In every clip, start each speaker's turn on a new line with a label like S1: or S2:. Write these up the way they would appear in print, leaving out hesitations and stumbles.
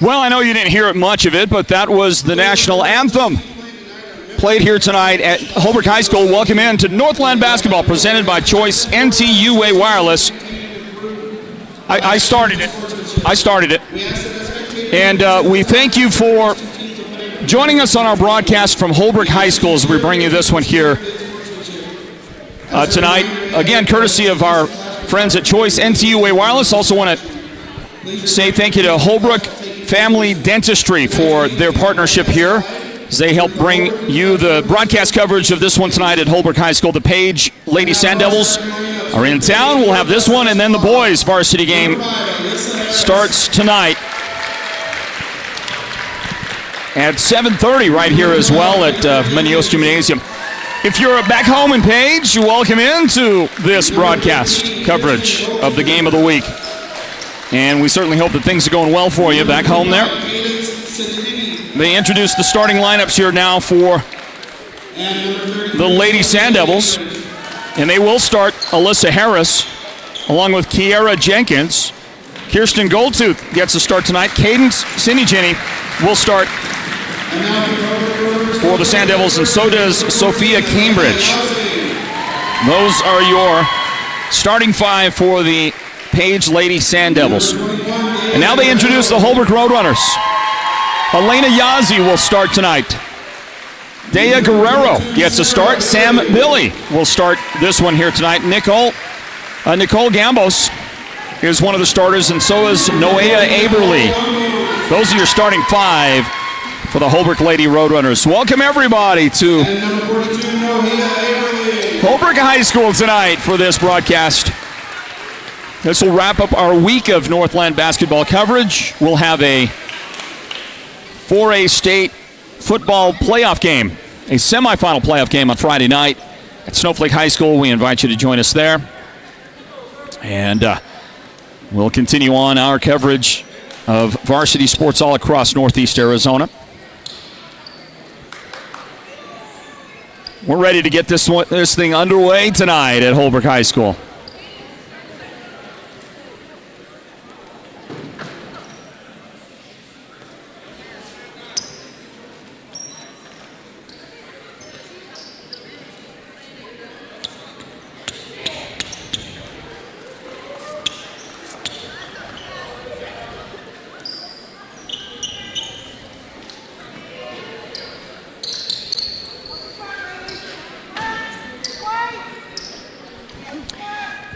S1: Well, I know you didn't hear much of it, but that was the national anthem played here tonight at Holbrook High School. Welcome in to Northland Basketball, presented by Choice NTUA Wireless. I started it. And we thank you for joining us on our broadcast from Holbrook High School as we bring you this one here tonight. Again, courtesy of our friends at Choice NTUA Wireless. Also want to say thank you to Holbrook Family Dentistry for their partnership here as they help bring you the broadcast coverage of this one tonight at Holbrook High School. The Page Lady Sand Devils are in town. We'll have this one, and then the boys' varsity game starts tonight at 7:30 right here as well at Munoz Gymnasium. If you're back home in Page, welcome into this broadcast coverage of the game of the week. And we certainly hope that things are going well for you back home there. They introduce the starting lineups here now for the Lady Sand Devils. And they will start Alyssa Harris along with Kiera Jenkins. Kirsten Goldtooth gets a start tonight. Cadence Sinigini will start for the Sand Devils, and so does Sophia Cambridge. Those are your starting five for the Page Lady Sand Devils. And now they introduce the Holbrook Roadrunners. Elena Yazzie will start tonight. Dea Guerrero gets a start. Sam Billy will start this one here tonight. Nicole Gambos is one of the starters, and so is Noea Aberly. Those are your starting five for the Holbrook Lady Roadrunners. Welcome everybody to Holbrook High School tonight for this broadcast. This will wrap up our week of Northland basketball coverage. We'll have a 4A state football playoff game, a semifinal playoff game on Friday night at Snowflake High School. We invite you to join us there. And we'll continue on our coverage of varsity sports all across Northeast Arizona. We're ready to get this thing underway tonight at Holbrook High School.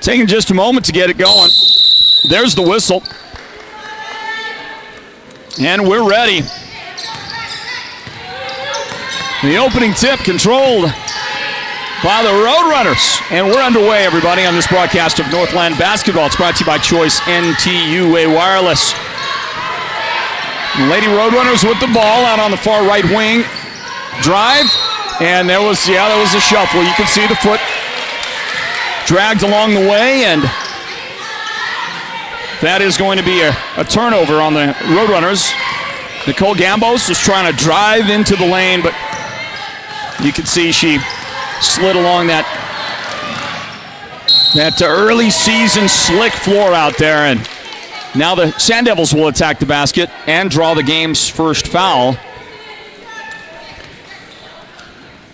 S1: Taking just a moment to get it going. There's the whistle. And we're ready. The opening tip controlled by the Roadrunners. And we're underway, everybody, on this broadcast of Northland Basketball. It's brought to you by Choice NTUA Wireless. The Lady Roadrunners with the ball out on the far right wing. Drive. And there was a shuffle. You can see the foot dragged along the way, and that is going to be a turnover on the Roadrunners. Nicole Gambos is trying to drive into the lane, but you can see she slid along that early season slick floor out there, and now the Sand Devils will attack the basket and draw the game's first foul.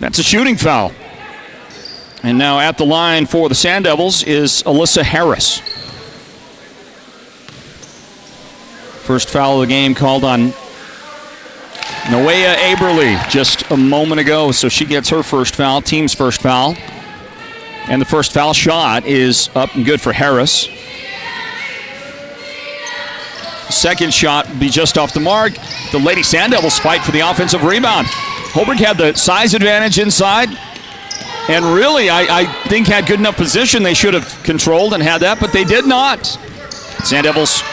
S1: That's a shooting foul. And now at the line for the Sand Devils is Alyssa Harris. First foul of the game called on Noea Aberly just a moment ago, so she gets her first foul, team's first foul. And the first foul shot is up and good for Harris. Second shot will be just off the mark. The Lady Sand Devils fight for the offensive rebound. Holbrook had the size advantage inside. And really, I think had good enough position. They should have controlled and had that, but they did not. Sand Devils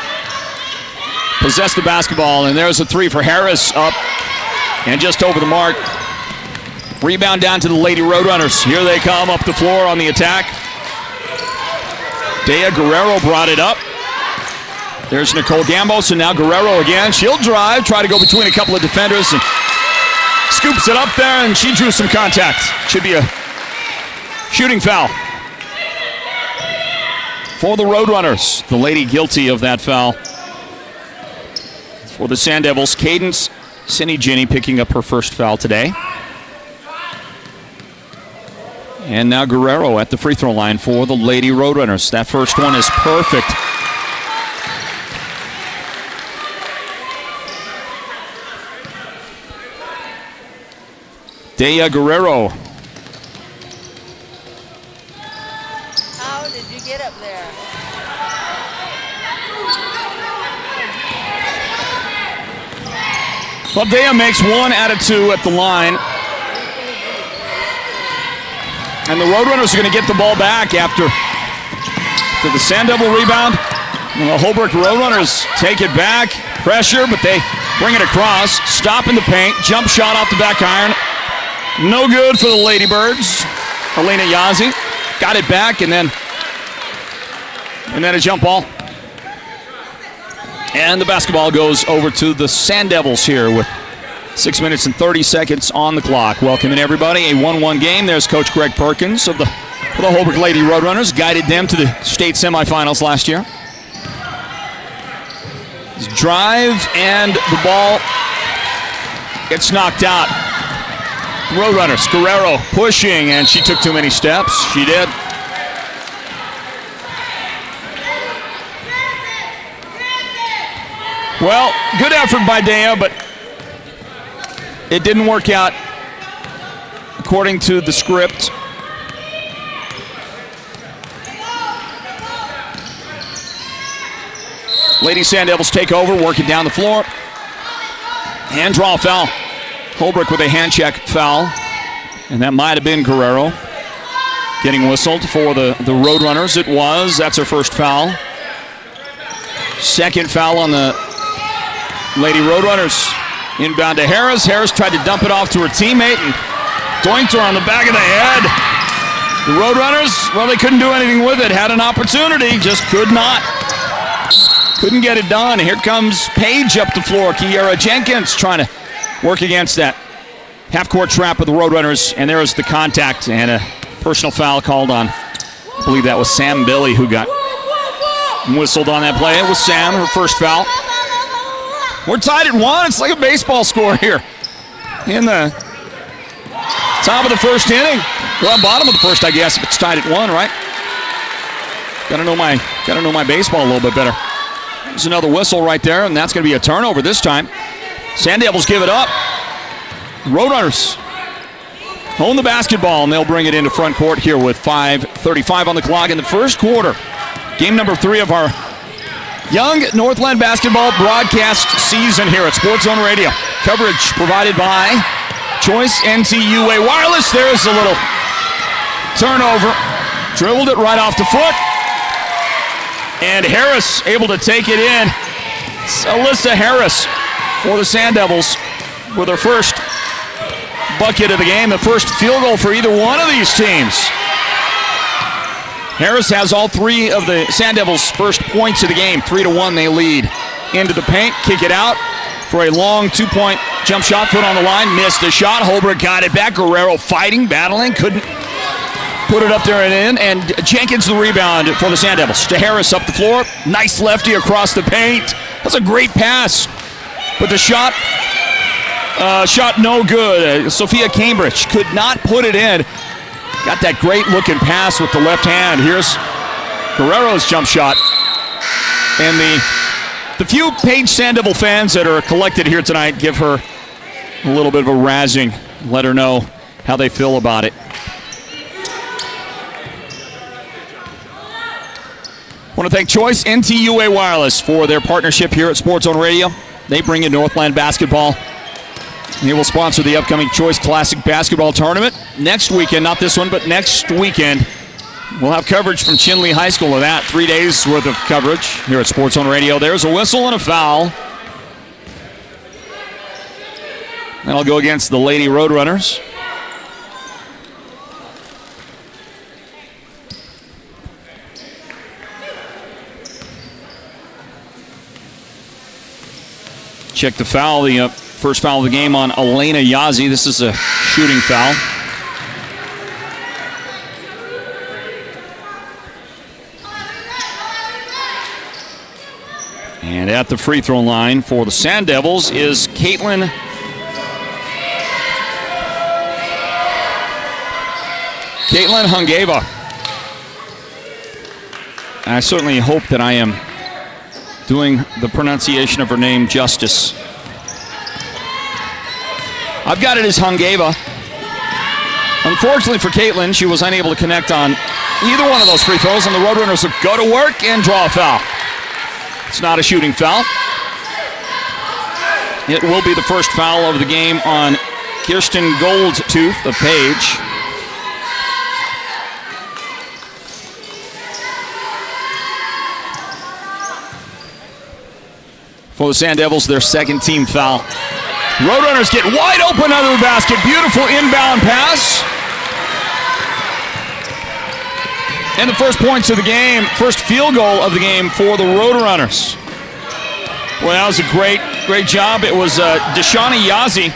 S1: possess the basketball, and there's a three for Harris, up and just over the mark. Rebound down to the Lady Roadrunners. Here they come up the floor on the attack. Dea Guerrero brought it up. There's Nicole Gambos, and now Guerrero again. She'll drive, try to go between a couple of defenders, and scoops it up there, and she drew some contact. Should be a shooting foul for the Roadrunners. The Lady guilty of that foul. for the Sand Devils. Cadence Sini-Ginny picking up her first foul today. And now Guerrero at the free throw line for the Lady Roadrunners. That first one is perfect. Dea Guerrero.
S2: How did you get up there?
S1: Well, Dea makes 1 out of 2 at the line. And the Roadrunners are going to get the ball back after the Sand Devil rebound. And the Holbrook Roadrunners take it back. Pressure, but they bring it across. Stop in the paint. Jump shot off the back iron. No good for the Ladybirds. Alina Yazzie got it back, and then a jump ball. And the basketball goes over to the Sand Devils here with 6 minutes and 30 seconds on the clock. Welcoming everybody, a 1-1 game. There's Coach Greg Perkins of the Holbrook Lady Roadrunners. Guided them to the state semifinals last year. Drive, and the ball gets knocked out. Roadrunners, Guerrero pushing, and she took too many steps. She did. Well, good effort by Dea, but it didn't work out according to the script. Lady Sand Devils take over, work it down the floor. Hand draw foul. Holbrook with a hand check foul. And that might have been Guerrero getting whistled for the Roadrunners. It was. That's her first foul. Second foul on the Lady Roadrunners. Inbound to Harris. Harris tried to dump it off to her teammate and doinked her on the back of the head. The Roadrunners, well, they couldn't do anything with it. Had an opportunity, just could not. Couldn't get it done. Here comes Paige up the floor. Kiara Jenkins trying to work against that half-court trap of the Roadrunners. And there was the contact and a personal foul called on, I believe that was Sam Billy who got whistled on that play. It was Sam, her first foul. We're tied at 1. It's like a baseball score here in the top of the first inning. Well, bottom of the first, I guess, if it's tied at 1, right? Gotta know my baseball a little bit better. There's another whistle right there, and that's going to be a turnover this time. Sand Devils give it up. Roadrunners own the basketball, and they'll bring it into front court here with 5:35 on the clock in the first quarter. Game number 3 of our young Northland Basketball broadcast season here at Sports Zone Radio. Coverage provided by Choice NTUA Wireless. There's a little turnover. Dribbled it right off the foot. And Harris able to take it in. It's Alyssa Harris for the Sand Devils with her first bucket of the game, the first field goal for either one of these teams. Harris has all 3 of the Sand Devils' first points of the game. 3-1 they lead. Into the paint, kick it out for a long 2-point jump shot. Foot on the line, missed the shot. Holbrook got it back. Guerrero fighting, battling, couldn't put it up there and in. And Jenkins the rebound for the Sand Devils. To Harris up the floor. Nice lefty across the paint. That's a great pass. But the shot no good. Sophia Cambridge could not put it in. Got that great looking pass with the left hand. Here's Guerrero's jump shot. And the few Paige Sand Devil fans that are collected here tonight give her a little bit of a razzing. Let her know how they feel about it. I want to thank Choice NTUA Wireless for their partnership here at Sports Zone Radio. They bring in Northland Basketball. They will sponsor the upcoming Choice Classic Basketball Tournament next weekend. Not this one, but next weekend. We'll have coverage from Chinley High School of that. 3 days worth of coverage here at Sports Zone Radio. There's a whistle and a foul. That'll go against the Lady Roadrunners. Check the foul, the first foul of the game on Elena Yazzie. This is a shooting foul. And at the free throw line for the Sand Devils is Caitlin Hungeva. I certainly hope that I am doing the pronunciation of her name justice. I've got it as Hungeva. Unfortunately for Caitlin, she was unable to connect on either one of those free throws, and the Roadrunners will go to work and draw a foul. It's not a shooting foul. It will be the first foul of the game on Kirsten Goldtooth of Page. For the Sand Devils, their second team foul. Roadrunners get wide open under the basket. Beautiful inbound pass. And the first points of the game, first field goal of the game for the Roadrunners. Well, that was a great job. It was Deshani Yazzie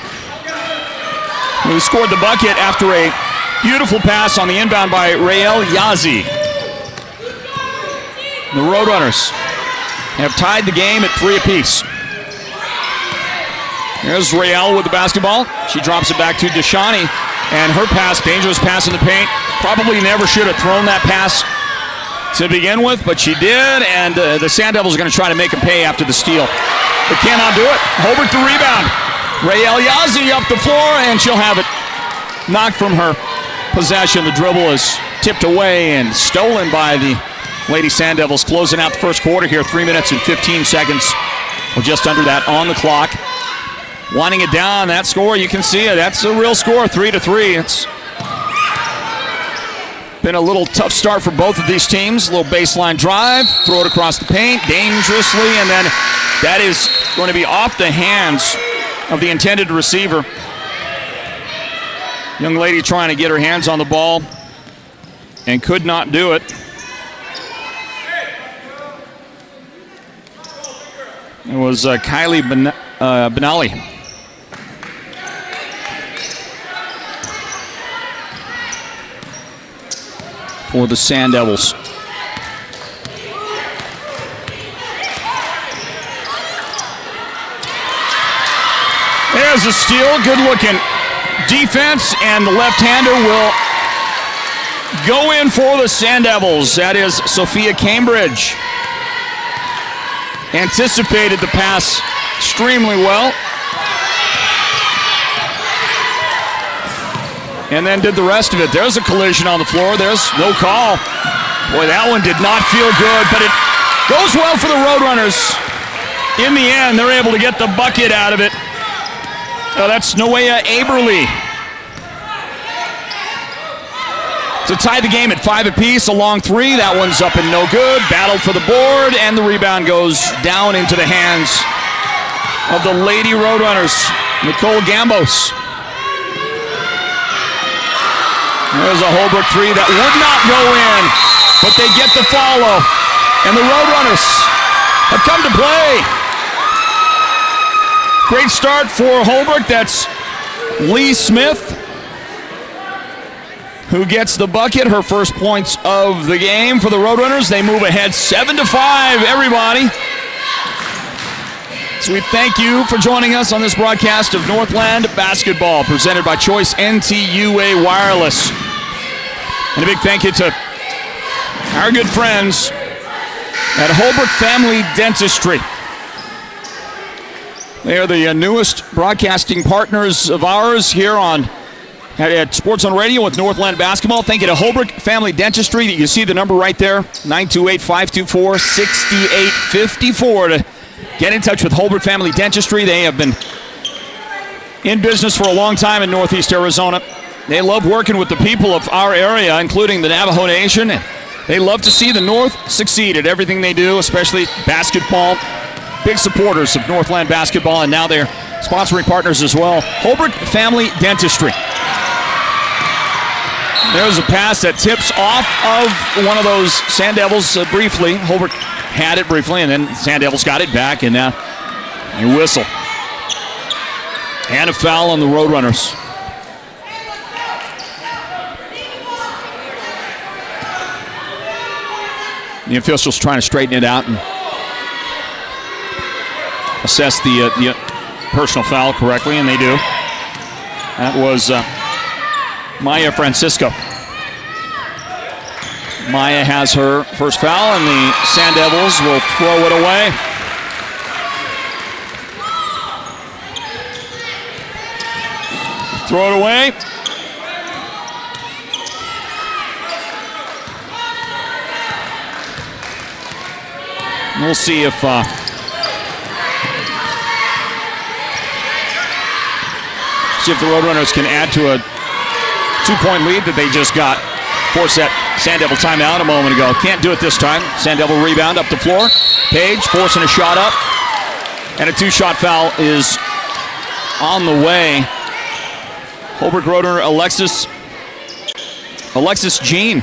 S1: who scored the bucket after a beautiful pass on the inbound by Rael Yazzie. The Roadrunners have tied the game at 3 apiece. Here's Rael with the basketball. She drops it back to Deshani, and her pass, dangerous pass in the paint. Probably never should have thrown that pass to begin with, but she did, and the Sand Devils are going to try to make a pay after the steal. They cannot do it. Holbrook the rebound. Rael Yazzie up the floor, and she'll have it knocked from her possession. The dribble is tipped away and stolen by the Lady Sand Devils, closing out the first quarter here. 3 minutes and 15 seconds, or just under that on the clock. Winding it down, that score, you can see it. That's a real score, 3-3. It's been a little tough start for both of these teams. A little baseline drive, throw it across the paint dangerously, and then that is going to be off the hands of the intended receiver. Young lady trying to get her hands on the ball and could not do it. It was Kylie Benali. For the Sand Devils. There's a steal, good looking defense, and the left-hander will go in for the Sand Devils. That is Sophia Cambridge. Anticipated the pass extremely well. And then did the rest of it. There's a collision on the floor. There's no call. Boy, that one did not feel good, but it goes well for the Roadrunners. In the end, they're able to get the bucket out of it. Oh, that's Noea Aberle. To tie the game at 5 apiece, a long three. That one's up and no good. Battle for the board, and the rebound goes down into the hands of the Lady Roadrunners. Nicole Gambos. There's a Holbrook three that would not go in, but they get the follow. And the Roadrunners have come to play. Great start for Holbrook. That's Lee Smith, who gets the bucket, her first points of the game for the Roadrunners. They move ahead 7-5, everybody. So we thank you for joining us on this broadcast of Northland Basketball, presented by Choice NTUA Wireless. And a big thank you to our good friends at Holbrook Family Dentistry. They are the newest broadcasting partners of ours here at Sports on Radio with Northland Basketball. Thank you to Holbrook Family Dentistry. You see the number right there, 928-524-6854 to get in touch with Holbrook Family Dentistry. They have been in business for a long time in Northeast Arizona. They love working with the people of our area, including the Navajo Nation. And they love to see the North succeed at everything they do, especially basketball. Big supporters of Northland Basketball, and now they're sponsoring partners as well. Holbrook Family Dentistry. There's a pass that tips off of one of those Sand Devils briefly. Holbrook had it briefly, and then Sand Devils got it back, and now a whistle. And a foul on the Roadrunners. The officials trying to straighten it out. And assess the personal foul correctly, and they do. That was Maya Francisco. Maya has her first foul, and the Sand Devils will throw it away. Throw it away. We'll see if the Roadrunners can add to a 2-point lead that they just got. Force that Sand Devil timeout a moment ago. Can't do it this time. Sand Devil rebound up the floor. Page forcing a shot up. And a 2-shot foul is on the way. Holbrook Roadrunner Alexis Jean.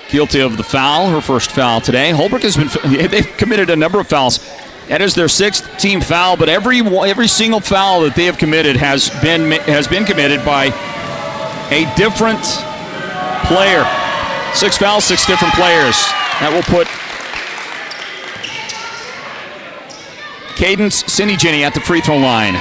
S1: Guilty of the foul, her first foul today. Holbrook they've committed a number of fouls. That is their 6th team foul, but every single foul that they have committed has been committed by a different player. 6 fouls, 6 different players. That will put Cadence Siniginny at the free throw line.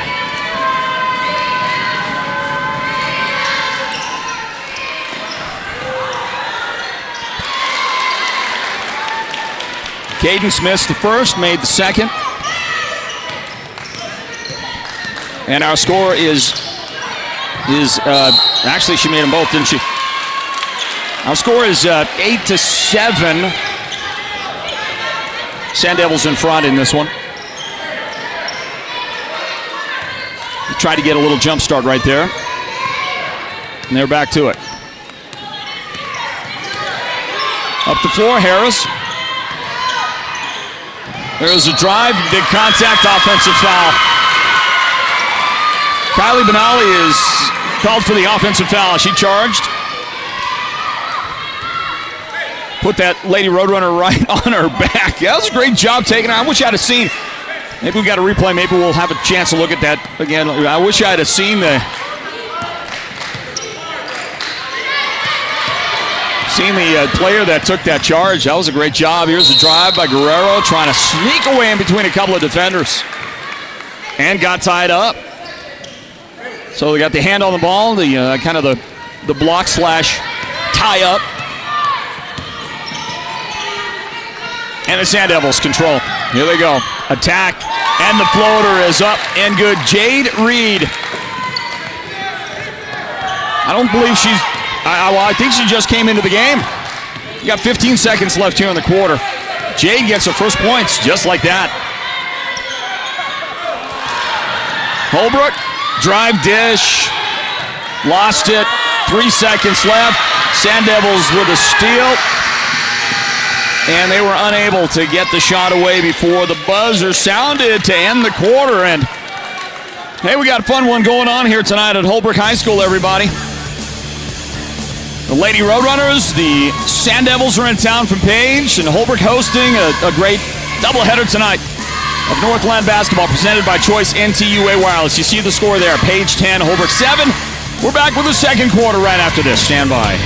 S1: Cadence missed the first, made the second. And our score is actually she made them both, didn't she? Our score is 8-7. Sand Devils in front in this one. They tried to get a little jump start right there. And they're back to it. Up the floor, Harris. There's a drive, big contact, offensive foul. Kylie Benali is called for the offensive foul. She charged. Put that Lady Roadrunner right on her back. That was a great job taking her. I wish I'd have seen. Maybe we got a replay. Maybe we'll have a chance to look at that again. I wish I'd have seen the player that took that charge. That was a great job. Here's a drive by Guerrero, trying to sneak away in between a couple of defenders. And got tied up. So they got the hand on the ball, the kind of the block slash tie up. And the Sand Devils control. Here they go. Attack. And the floater is up and good. Jade Reed. I don't believe she's... I think she just came into the game. You got 15 seconds left here in the quarter. Jade gets her first points just like that. Holbrook, drive dish. Lost it. 3 seconds left. Sand Devils with a steal. And they were unable to get the shot away before the buzzer sounded to end the quarter. And hey, we got a fun one going on here tonight at Holbrook High School, everybody. The Lady Roadrunners, the Sand Devils are in town from Page, and Holbrook hosting a great doubleheader tonight of Northland Basketball presented by Choice NTUA Wireless. You see the score there, Page 10, Holbrook 7. We're back with the second quarter right after this. Stand by.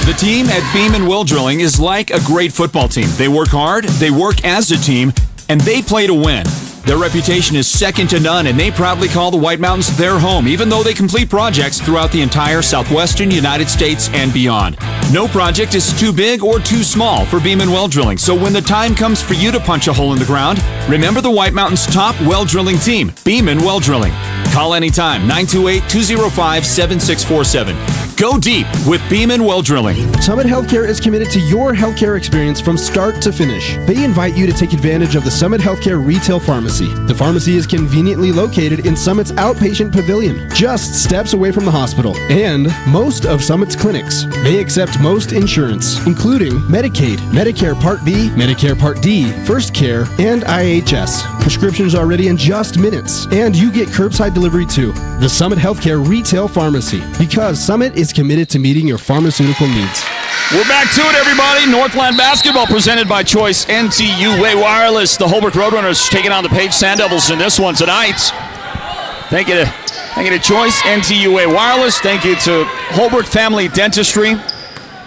S3: The team at Beeman Well Drilling is like a great football team. They work hard, they work as a team, and they play to win. Their reputation is second to none, and they proudly call the White Mountains their home, even though they complete projects throughout the entire southwestern United States and beyond. No project is too big or too small for Beeman Well Drilling, so when the time comes for you to punch a hole in the ground, remember the White Mountains' top well drilling team, Beeman Well Drilling. Call anytime, 928-205-7647. Go deep with Beeman Well Drilling.
S4: Summit Healthcare is committed to your healthcare experience from start to finish. They invite you to take advantage of the Summit Healthcare Retail Pharmacy. The pharmacy is conveniently located in Summit's outpatient pavilion, just steps away from the hospital, and most of Summit's clinics. They accept most insurance, including Medicaid, Medicare Part B, Medicare Part D, First Care, and IHS. Prescriptions are ready in just minutes, and you get curbside delivery too. The Summit Healthcare Retail Pharmacy, because Summit is committed to meeting your pharmaceutical needs.
S1: We're back to it, everybody. Northland Basketball presented by Choice NTUA Wireless. The Holbrook Roadrunners taking on the Page Sand Devils in this one tonight. Thank you to Choice NTUA Wireless. Thank you to Holbrook Family Dentistry.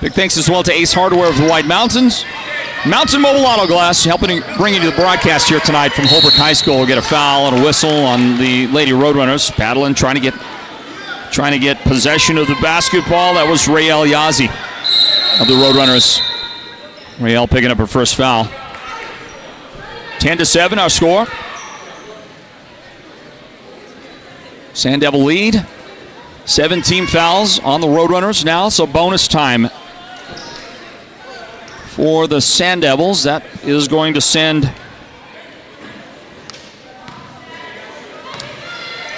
S1: Big thanks as well to Ace Hardware of the White Mountains. Mountain Mobile Auto Glass helping bring you to the broadcast here tonight from Holbrook High School. We'll get a foul and a whistle on the Lady Roadrunners. Paddling, trying to get possession of the basketball. That was Rael Yazi of the Roadrunners. Rael picking up her first foul. 10-7 our score. Sand Devil lead. 17 fouls on the Roadrunners now, so bonus time for the Sand Devils. That is going to send,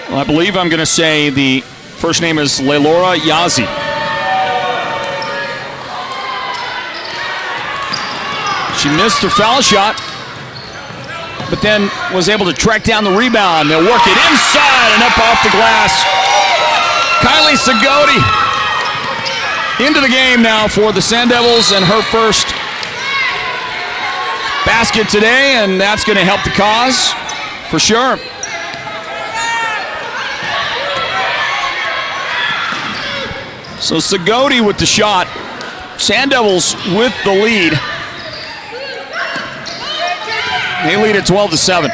S1: well, I believe I'm going to say the first name is Leilora Yazi. She missed her foul shot, but then was able to track down the rebound. They'll work it inside and up off the glass. Kylie Segodi into the game now for the Sand Devils, and her first basket today, and that's going to help the cause for sure. So Segodi with the shot. Sand Devils with the lead. They lead at 12-7.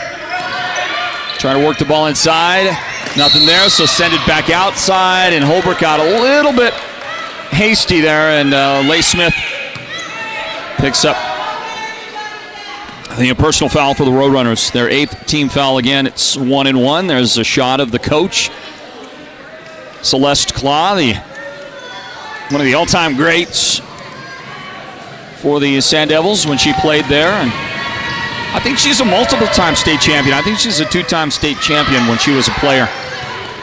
S1: Trying to work the ball inside. Nothing there, so send it back outside, and Holbrook got a little bit hasty there, and Leigh Smith picks up, I think, a personal foul for the Roadrunners. Their 8th team foul again. It's 1-1. There's a shot of the coach, Celeste Claw, one of the all-time greats for the Sand Devils when she played there. And I think she's a multiple-time state champion. I think she's a 2-time state champion when she was a player.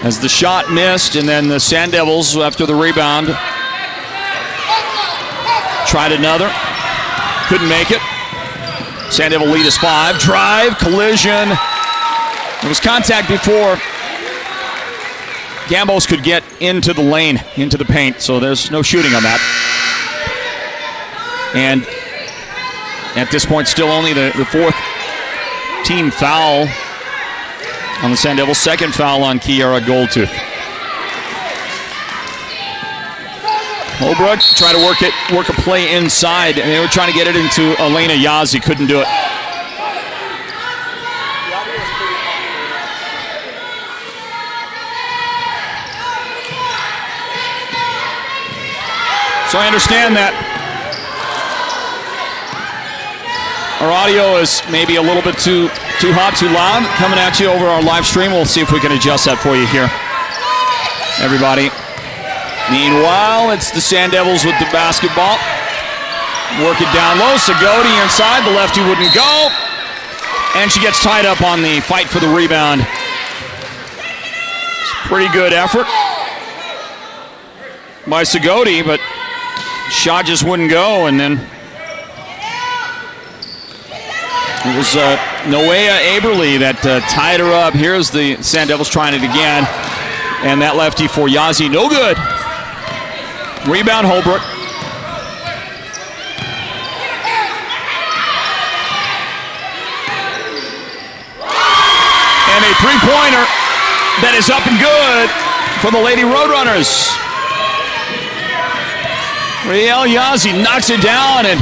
S1: As the shot missed, and then the Sand Devils, after the rebound, tried another. Couldn't make it. Sand Devil lead is 5. Drive, collision. There was contact before Gambos could get into the lane, into the paint, so there's no shooting on that. And at this point, still only the 4th team foul on the Sand Devils. 2nd foul on Kiara Goldtooth. Holbrook tried to work a play inside, and they were trying to get it into Elena Yazi. Couldn't do it. So I understand that our audio is maybe a little bit too hot, too loud coming at you over our live stream. We'll see if we can adjust that for you here, everybody. Meanwhile, it's the Sand Devils with the basketball. Work it down low. Segodi inside. The lefty wouldn't go. And she gets tied up on the fight for the rebound. It's a pretty good effort by Segodi, but shot just wouldn't go. And then it was Noea Aberle that tied her up. Here's the Sand Devils trying it again. And that lefty for Yazi, no good. Rebound Holbrook. And a three-pointer that is up and good for the Lady Roadrunners. Rael Yazi knocks it down, and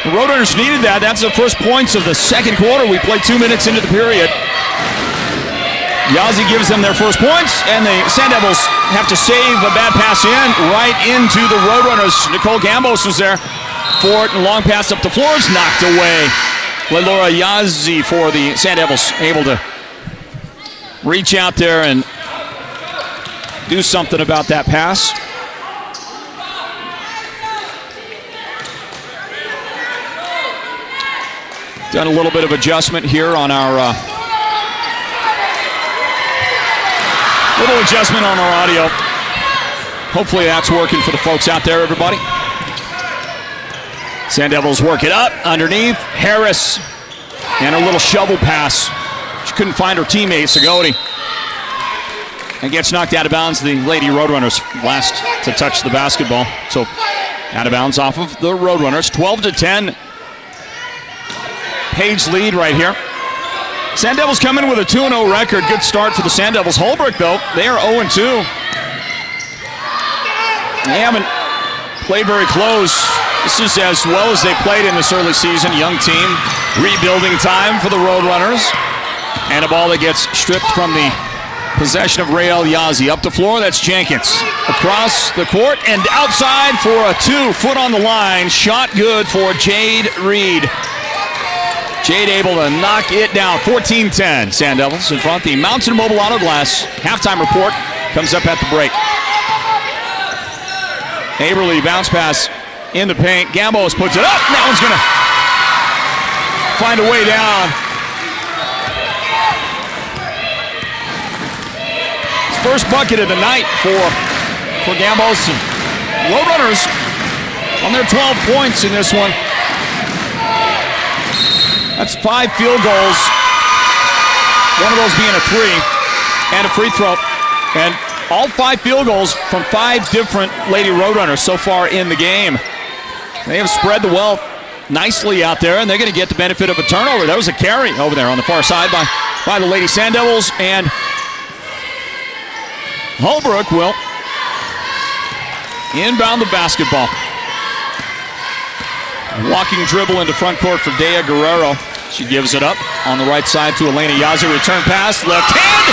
S1: the Roadrunners needed that. That's the first points of the second quarter. We played 2 minutes into the period. Yazi gives them their first points, and the Sand Devils have to save a bad pass right into the Roadrunners. Nicole Gambos was there for it, and long pass up the floor is knocked away. Leilora Yazi for the Sand Devils, able to reach out there and do something about that pass. Done a little bit of adjustment here on our little adjustment on our audio. Hopefully that's working for the folks out there, everybody. Sand Devils work it up underneath. Harris and a little shovel pass. She couldn't find her teammate, Segodi. And gets knocked out of bounds. The Lady Roadrunners last to touch the basketball. So out of bounds off of the Roadrunners. 12-10. Page lead right here. Sand Devils come in with a 2-0 record. Good start for the Sand Devils. Holbrook, though, they are 0-2. They haven't played very close. This is as well as they played in this early season. Young team, rebuilding time for the Roadrunners. And a ball that gets stripped from the possession of Ray El-Yazi. Up the floor, that's Jenkins. Across the court and outside for a 2-foot on the line. Shot good for Jade Reed. Jade able to knock it down. 14-10. Sand Devils in front. The Mountain Mobile Auto Glass halftime report comes up at the break. Aberle bounce pass in the paint. Gambos puts it up. That one's going to find a way down. His first bucket of the night for Gambos. Roadrunners on their 12 points in this one. That's 5 field goals. One of those being a 3 and a free throw. And all 5 field goals from 5 different Lady Roadrunners so far in the game. They have spread the wealth nicely out there, and they're going to get the benefit of a turnover. That was a carry over there on the far side by the Lady Sand Devils, and Holbrook will inbound the basketball. Walking dribble into front court for Dea Guerrero. She gives it up on the right side to Elena Yazi. Return pass, left hand.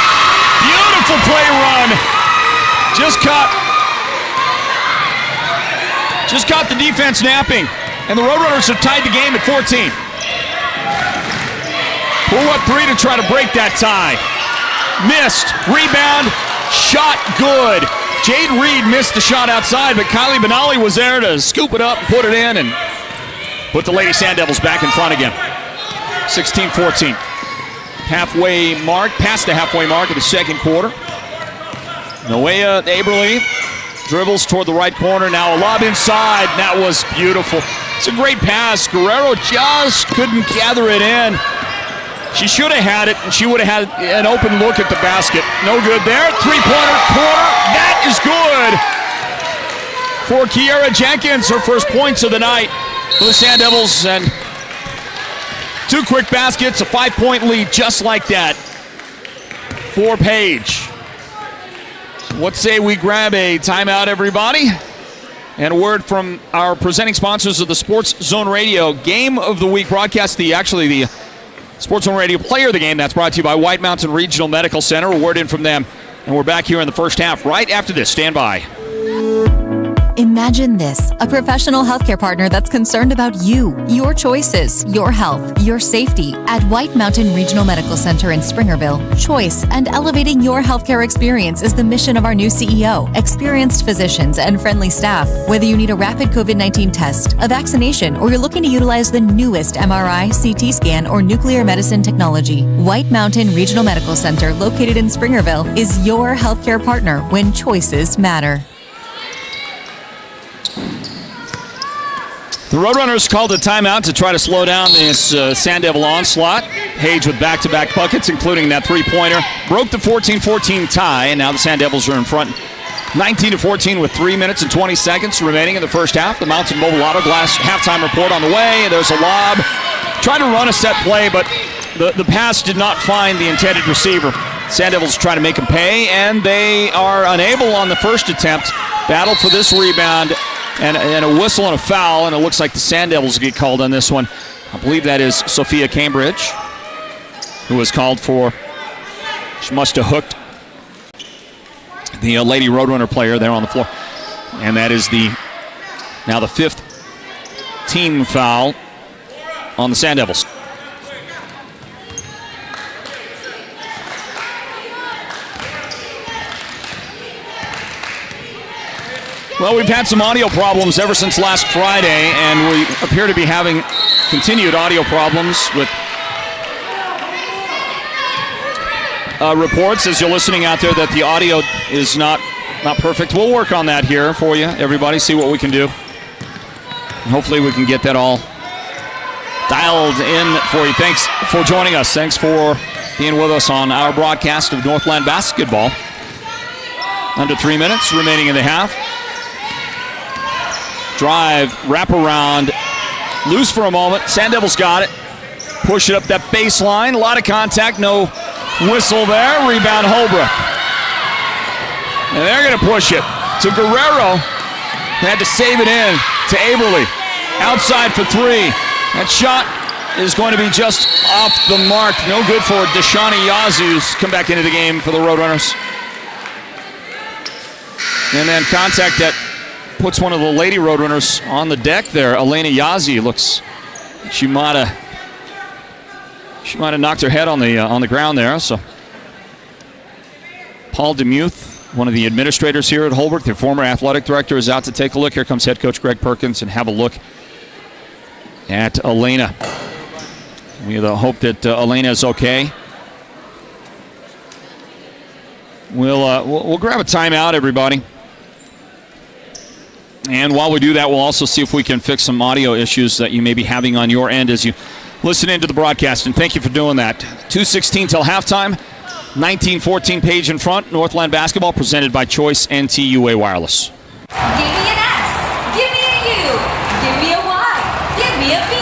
S1: Beautiful play run. Just caught the defense napping. And the Roadrunners have tied the game at 14. Pull up 3 to try to break that tie. Missed. Rebound. Shot good. Jade Reed missed the shot outside, but Kylie Benali was there to scoop it up, put it in, and put the Lady Sand Devils back in front again. 16-14. Halfway mark, past the halfway mark of the second quarter. Noea Aberle dribbles toward the right corner. Now a lob inside. That was beautiful. It's a great pass. Guerrero just couldn't gather it in. She should have had it, and she would have had an open look at the basket. No good there. Three-pointer corner. That is good for Kiera Jenkins. Her first points of the night for the Sand Devils. And 2 quick baskets, a 5-point lead just like that for Paige. What say we grab a timeout, everybody? And a word from our presenting sponsors of the Sports Zone Radio Game of the Week broadcast. The Sports Zone Radio Player of the Game. That's brought to you by White Mountain Regional Medical Center. A word in from them. And we're back here in the first half right after this. Stand by.
S5: Imagine this, a professional healthcare partner that's concerned about you, your choices, your health, your safety. At White Mountain Regional Medical Center in Springerville, choice and elevating your healthcare experience is the mission of our new CEO, experienced physicians, and friendly staff. Whether you need a rapid COVID-19 test, a vaccination, or you're looking to utilize the newest MRI, CT scan, or nuclear medicine technology, White Mountain Regional Medical Center, located in Springerville, is your healthcare partner when choices matter.
S1: The Roadrunners called a timeout to try to slow down this Sand Devil onslaught. Page with back-to-back buckets, including that three-pointer. Broke the 14-14 tie, and now the Sand Devils are in front 19-14 with 3 minutes and 20 seconds remaining in the first half. The Mountain Mobile Auto Glass halftime report on the way. There's a lob. Tried to run a set play, but the pass did not find the intended receiver. Sand Devils try to make them pay, and they are unable on the first attempt. Battle for this rebound. And a whistle and a foul, and it looks like the Sand Devils get called on this one. I believe that is Sophia Cambridge, who was called for. She must have hooked the Lady Roadrunner player there on the floor. And that is now the 5th team foul on the Sand Devils. Well, we've had some audio problems ever since last Friday, and we appear to be having continued audio problems with reports as you're listening out there that the audio is not perfect. We'll work on that here for you, everybody, see what we can do. And hopefully we can get that all dialed in for you. Thanks for joining us. Thanks for being with us on our broadcast of Northland Basketball. Under 3 minutes remaining in the half. Drive, wrap around, loose for a moment. Sand Devils got it. Push it up that baseline. A lot of contact, no whistle there. Rebound Holbrook. And they're going to push it to Guerrero. Had to save it in to Aberly. Outside for three. That shot is going to be just off the mark. No good for Deshani Yazzie, who's come back into the game for the Roadrunners. And then contact that puts one of the Lady Roadrunners on the deck there. Elena Yazzie looks, she might have knocked her head on the ground there. So Paul DeMuth, one of the administrators here at Holbrook, their former athletic director, is out to take a look. Here comes head coach Greg Perkins and have a look at Elena. We hope that Elena is okay. We'll grab a timeout, everybody. And while we do that, we'll also see if we can fix some audio issues that you may be having on your end as you listen into the broadcast. And thank you for doing that. 2:16 till halftime. 19-14 Page in front. Northland Basketball presented by Choice NTUA Wireless.
S6: Give me an S. Give me a U. Give me a Y. Give me a B.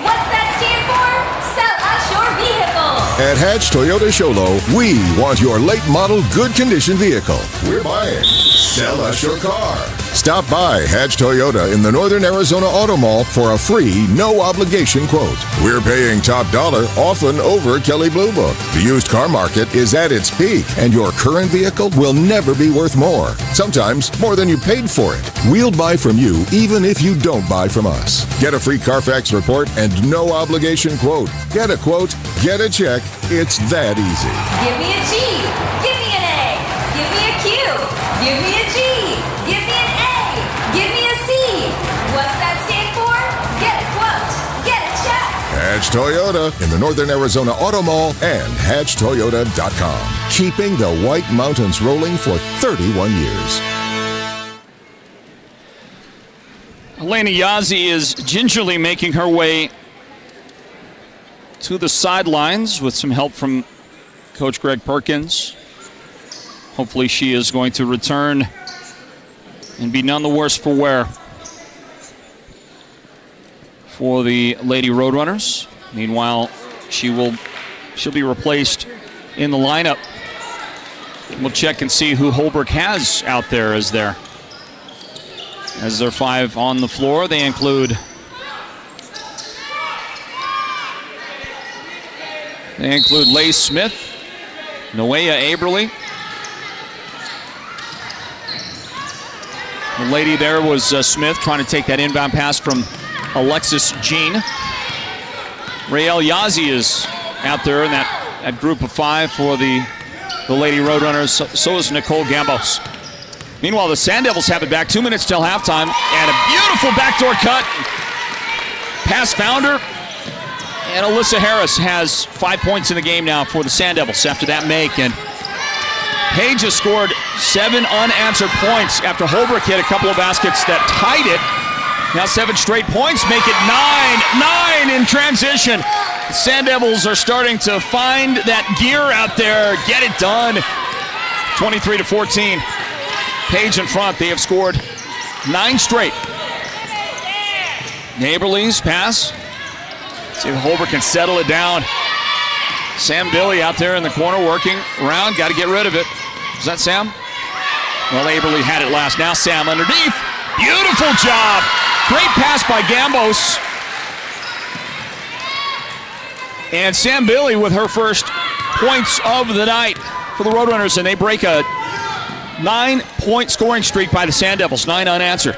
S6: What's that stand for? Sell us your vehicle.
S7: At Hatch Toyota Sholo, we want your late model, good condition vehicle. We're buying. Sell us your car. Stop by Hatch Toyota in the Northern Arizona Auto Mall for a free, no-obligation quote. We're paying top dollar, often over Kelley Blue Book. The used car market is at its peak, and your current vehicle will never be worth more. Sometimes more than you paid for it. We'll buy from you even if you don't buy from us. Get a free Carfax report and no-obligation quote. Get a quote, get a check. It's that easy.
S6: Give me a G. Give me an A. Give me a Q. Give me a G. Give me an A. Give me a C. What's that stand for? Get a quote. Get a check.
S7: Hatch Toyota in the Northern Arizona Auto Mall and HatchToyota.com. Keeping the White Mountains rolling for 31 years.
S1: Elena Yazzie is gingerly making her way to the sidelines with some help from Coach Greg Perkins. Hopefully she is going to return and be none the worse for wear for the Lady Roadrunners. Meanwhile, she'll be replaced in the lineup. We'll check and see who Holbrook has out there as their five on the floor. They include Lace Smith, Noea Aberly. The lady there was Smith trying to take that inbound pass from Alexis Jean. Rael Yazzie is out there in that group of five for the Lady Roadrunners. So is Nicole Gambos. Meanwhile, the Sand Devils have it back. 2 minutes till halftime. And a beautiful backdoor cut. Pass found her. And Alyssa Harris has 5 points in the game now for the Sand Devils after that make. And Page has scored 7 unanswered points after Holbrook hit a couple of baskets that tied it. Now 7 straight points make it 9 in transition. The Sand Devils are starting to find that gear out there, get it done. 23-14. Page in front. They have scored 9 straight. Neighborly's pass. See if Holbrook can settle it down. Sam Billy out there in the corner working around. Got to get rid of it. Is that Sam? Well, Aberly had it last. Now Sam underneath. Beautiful job. Great pass by Gambos. And Sam Billy with her first points of the night for the Roadrunners, and they break a 9-point scoring streak by the Sand Devils. 9 unanswered.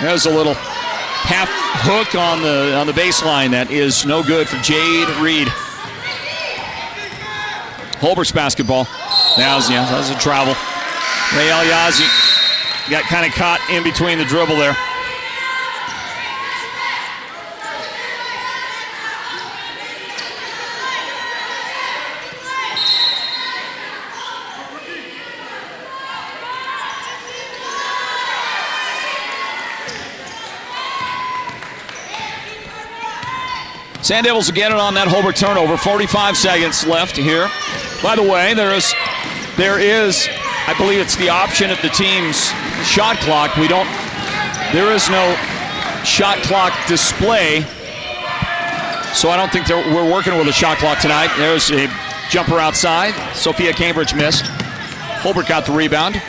S1: There's a little half hook on the baseline that is no good for Jade Reed. Holbrook's basketball. That was a travel. Rael Yazzie got kind of caught in between the dribble there. Sand Devils will get it on that Holbrook turnover. 45 seconds left here. By the way, there is, I believe it's the option of the team's shot clock. There is no shot clock display, so I don't think we're working with a shot clock tonight. There's a jumper outside. Sophia Cambridge missed. Holbrook got the rebound.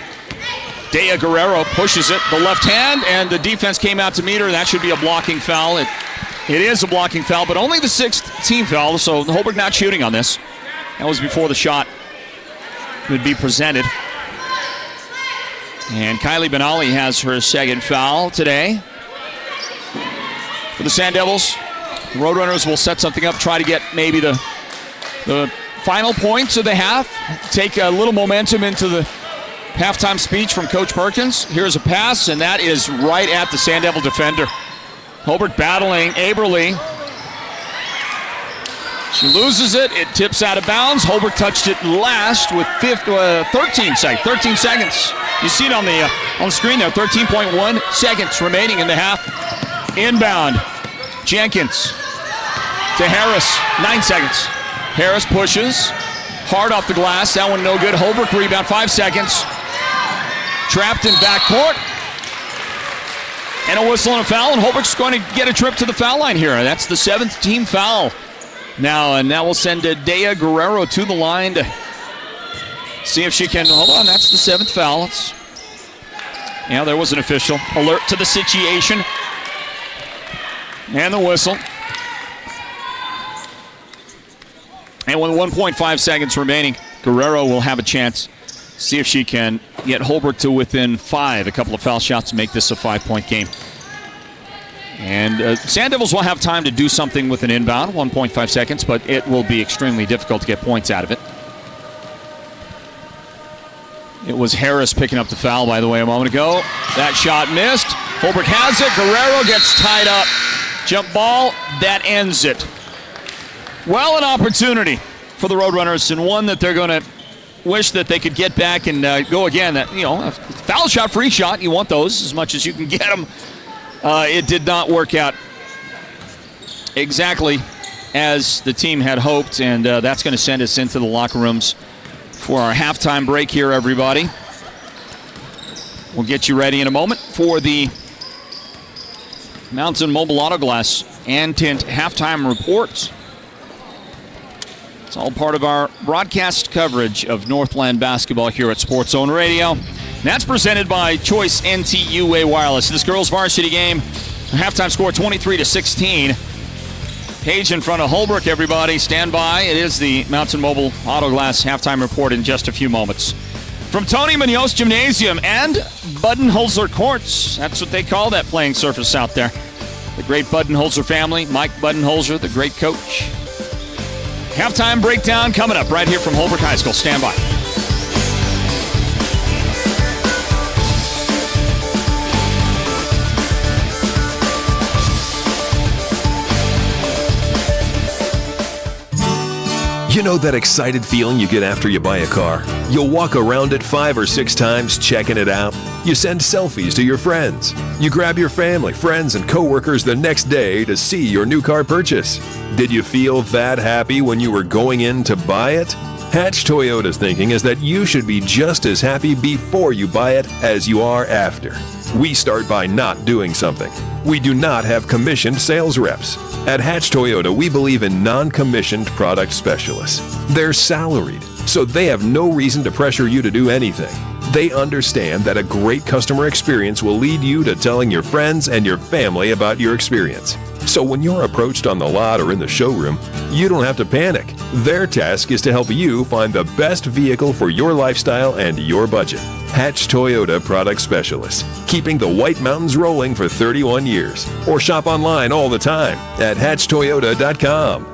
S1: Dea Guerrero pushes it, the left hand, and the defense came out to meet her. That should be a blocking foul. It is a blocking foul, but only the 6th team foul, so Holbrook not shooting on this. That was before the shot would be presented. And Kylie Benali has her 2nd foul today. For the Sand Devils, the Roadrunners will set something up, try to get maybe the final points of the half, take a little momentum into the halftime speech from Coach Perkins. Here's a pass, and that is right at the Sand Devil defender. Holbrook battling Aberly. She loses it. It tips out of bounds. Holbrook touched it last with 13 seconds. You see it on the screen there. 13.1 seconds remaining in the half. Inbound. Jenkins to Harris. 9 seconds. Harris pushes. Hard off the glass. That one no good. Holbrook rebound. 5 seconds. Trapped in backcourt. And a whistle and a foul. And Holbrook's going to get a trip to the foul line here. That's the 7th team foul. Now we'll send Dea Guerrero to the line to see if she can. Hold on, that's the 7th foul. There was an official alert to the situation. And the whistle. And with 1.5 seconds remaining, Guerrero will have a chance. See if she can get Holbrook to within 5. A couple of foul shots to make this a 5-point game. And Sand Devils will have time to do something with an inbound, 1.5 seconds, but it will be extremely difficult to get points out of it. It was Harris picking up the foul, by the way, a moment ago. That shot missed. Holbrook has it. Guerrero gets tied up. Jump ball. That ends it. Well, an opportunity for the Roadrunners, and one that they're going to wish that they could get back and go again. That, a foul shot, free shot, you want those as much as you can get them. It did not work out exactly as the team had hoped, and that's going to send us into the locker rooms for our halftime break here, everybody. We'll get you ready in a moment for the Mountain Mobile Auto Glass and Tint halftime reports. It's all part of our broadcast coverage of Northland Basketball here at Sports Zone Radio. That's presented by Choice NTUA Wireless. This girls' varsity game, halftime score 23-16. Page in front of Holbrook, everybody. Stand by. It is the Mountain Mobile Auto Glass halftime report in just a few moments. From Tony Munoz Gymnasium and Budenholzer Courts. That's what they call that playing surface out there. The great Budenholzer family. Mike Budenholzer, the great coach. Halftime breakdown coming up right here from Holbrook High School. Stand by.
S8: You know that excited feeling you get after you buy a car? You'll walk around it 5 or 6 times checking it out. You send selfies to your friends. You grab your family, friends, and coworkers the next day to see your new car purchase. Did you feel that happy when you were going in to buy it? Hatch Toyota's thinking is that you should be just as happy before you buy it as you are after. We start by not doing something. We do not have commissioned sales reps. At Hatch Toyota, we believe in non-commissioned product specialists. They're salaried, so they have no reason to pressure you to do anything. They understand that a great customer experience will lead you to telling your friends and your family about your experience. So when you're approached on the lot or in the showroom, you don't have to panic. Their task is to help you find the best vehicle for your lifestyle and your budget. Hatch Toyota Product Specialist, keeping the White Mountains rolling for 31 years. Or shop online all the time at hatchtoyota.com.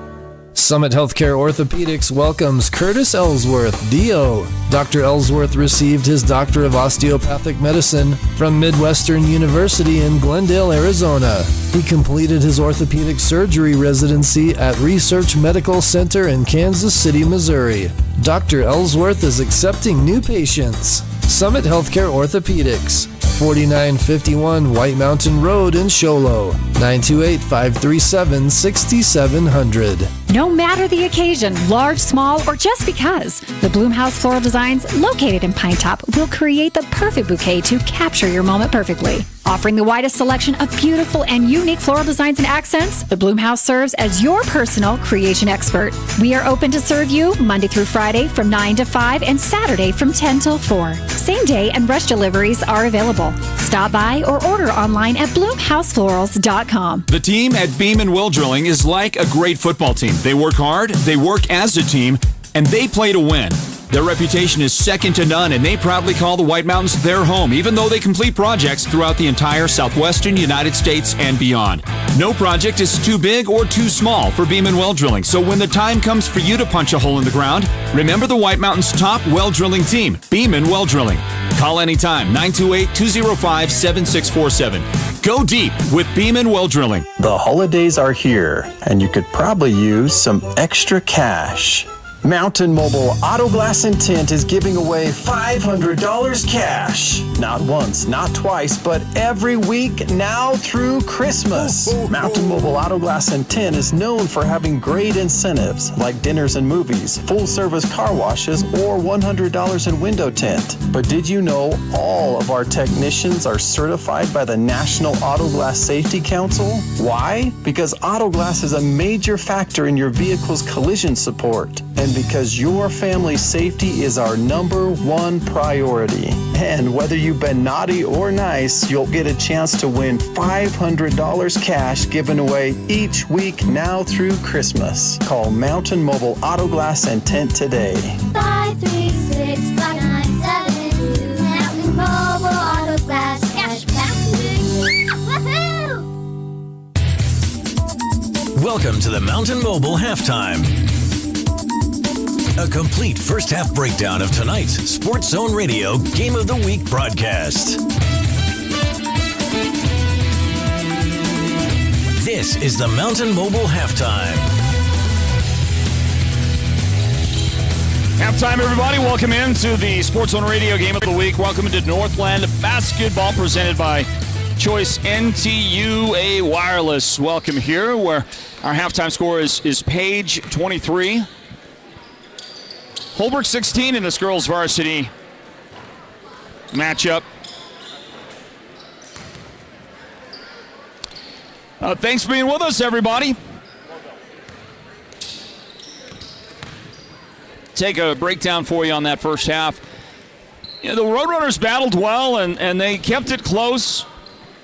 S9: Summit Healthcare Orthopedics welcomes Curtis Ellsworth, DO. Dr. Ellsworth received his Doctor of Osteopathic Medicine from Midwestern University in Glendale, Arizona. He completed his orthopedic surgery residency at Research Medical Center in Kansas City, Missouri. Dr. Ellsworth is accepting new patients. Summit Healthcare Orthopedics, 4951 White Mountain Road in Show Low, 928-537-6700.
S10: No matter the occasion, large, small, or just because, the Bloomhouse Floral Designs, located in Pine Top, will create the perfect bouquet to capture your moment perfectly. Offering the widest selection of beautiful and unique floral designs and accents, the Bloom House serves as your personal creation expert. We are open to serve you Monday through Friday from 9 to 5 and Saturday from 10 till 4. Same day and rush deliveries are available. Stop by or order online at bloomhouseflorals.com.
S3: The team at Beam & Well Drilling is like a great football team. They work hard, they work as a team, and they play to win. Their reputation is second to none, and they proudly call the White Mountains their home, even though they complete projects throughout the entire southwestern United States and beyond. No project is too big or too small for Beam & Well Drilling, so when the time comes for you to punch a hole in the ground, remember the White Mountains' top well drilling team, Beam & Well Drilling. Call anytime, 928-205-7647. Go deep with Beam & Well Drilling.
S11: The holidays are here, and you could probably use some extra cash. Mountain Mobile Auto Glass and Tint is giving away $500 cash. Not once, not twice, but every week now through Christmas. Mountain Mobile Auto Glass and Tint is known for having great incentives like dinners and movies, full-service car washes, or $100 in window tint. But did you know all of our technicians are certified by the National Auto Glass Safety Council? Why? Because auto glass is a major factor in your vehicle's collision support. And because your family's safety is our #1 priority. And whether you've been naughty or nice, you'll get a chance to win $500 cash given away each week now through Christmas. Call Mountain Mobile Auto Glass and Tint today.
S12: 536-5972. Mountain Mobile Auto Glass cash back. Woohoo!
S13: Welcome to the Mountain Mobile Halftime. A complete first half breakdown of tonight's Sports Zone Radio Game of the Week broadcast. This is the Mountain Mobile Halftime.
S1: Halftime, everybody. Welcome into the Sports Zone Radio Game of the Week. Welcome into Northland Basketball presented by Choice NTUA Wireless. Welcome here where our halftime score is page 23. Holbrook 16 in this girls varsity matchup. Thanks for being with us, everybody. Take a breakdown for you on that first half. You know, the Roadrunners battled well, and they kept it close.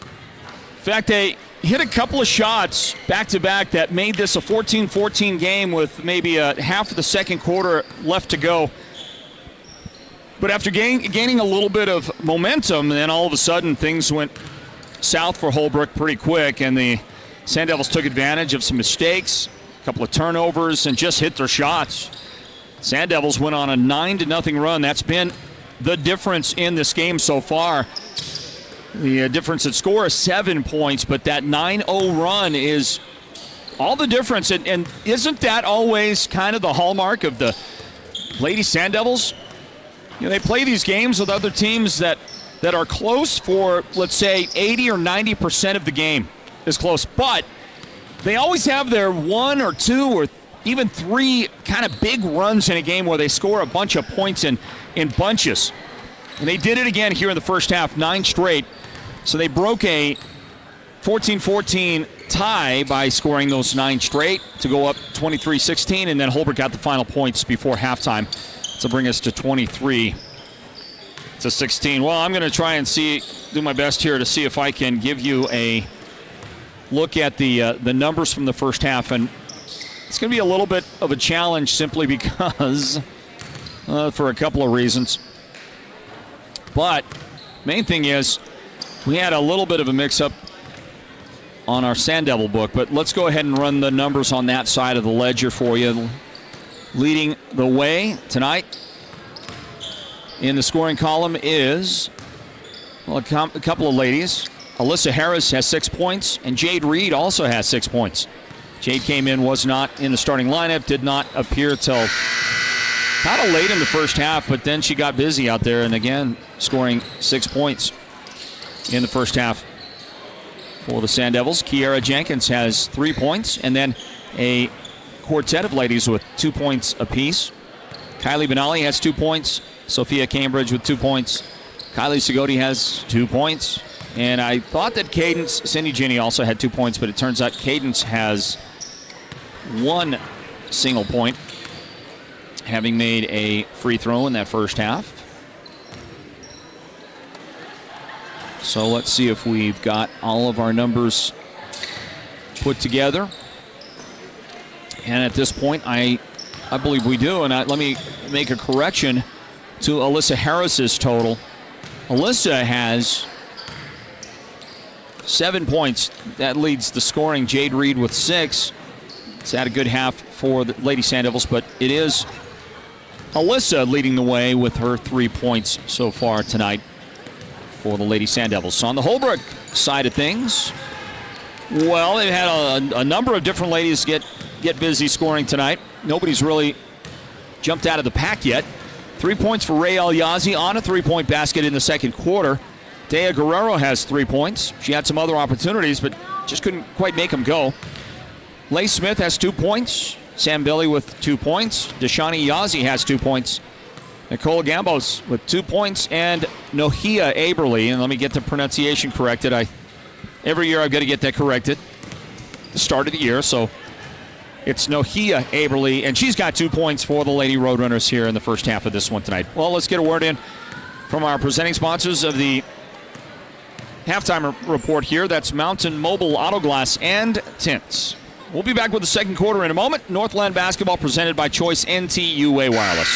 S1: In fact, they hit a couple of shots back-to-back that made this a 14-14 game with maybe half of the second quarter left to go. But after gaining a little bit of momentum, then all of a sudden things went south for Holbrook pretty quick, and the Sand Devils took advantage of some mistakes, a couple of turnovers, and just hit their shots. Sand Devils went on a 9-0 run. That's been the difference in this game so far. The difference in score is 7 points, but that 9-0 run is all the difference. And isn't that always kind of the hallmark of the Lady Sand Devils? You know, they play these games with other teams that are close for, let's say, 80 or 90% of the game is close. But they always have their 1 or 2 or even 3 kind of big runs in a game where they score a bunch of points in bunches. And they did it again here in the first half, 9 straight. So they broke a 14-14 tie by scoring those 9 straight to go up 23-16, and then Holbrook got the final points before halftime to bring us to 23-16. Well, I'm going to try and do my best here to see if I can give you a look at the numbers from the first half, and it's going to be a little bit of a challenge simply because for a couple of reasons. But main thing is, we had a little bit of a mix-up on our Sand Devil book, but let's go ahead and run the numbers on that side of the ledger for you. Leading the way tonight in the scoring column is a couple of ladies. Alyssa Harris has 6 points, and Jade Reed also has 6 points. Jade came in, was not in the starting lineup, did not appear till kind of late in the first half, but then she got busy out there and again scoring 6 points in the first half for the Sand Devils. Kiara Jenkins has 3 points, and then a quartet of ladies with 2 points apiece. Kylie Benali has 2 points. Sophia Cambridge with 2 points. Kylie Segodi has 2 points. And I thought that Cindy Ginny also had 2 points, but it turns out Cadence has one single point, having made a free throw in that first half. So let's see if we've got all of our numbers put together. And at this point, I believe we do. And let me make a correction to Alyssa Harris's total. Alyssa has 7 points. That leads the scoring. Jade Reed with 6. It's had a good half for the Lady Sand Devils, but it is Alyssa leading the way with her 3 points so far tonight for the Lady Sand Devils. So on the Holbrook side of things, well, they've had a number of different ladies get busy scoring tonight. Nobody's really jumped out of the pack yet. 3 points for Ray El-Yazi on a 3-point basket in the second quarter. Dea Guerrero has 3 points. She had some other opportunities, but just couldn't quite make them go. Leigh Smith has 2 points. Sam Billy with 2 points. Deshani Yazi has 2 points. Nicole Gambos with 2 points. And Nohia Aberly, and let me get the pronunciation corrected. Every year I've got to get that corrected. The start of the year, so it's Nohia Aberly, and she's got 2 points for the Lady Roadrunners here in the first half of this one tonight. Well, let's get a word in from our presenting sponsors of the halftime report here. That's Mountain Mobile Auto Glass and Tints. We'll be back with the second quarter in a moment. Northland Basketball presented by Choice NTUA Wireless.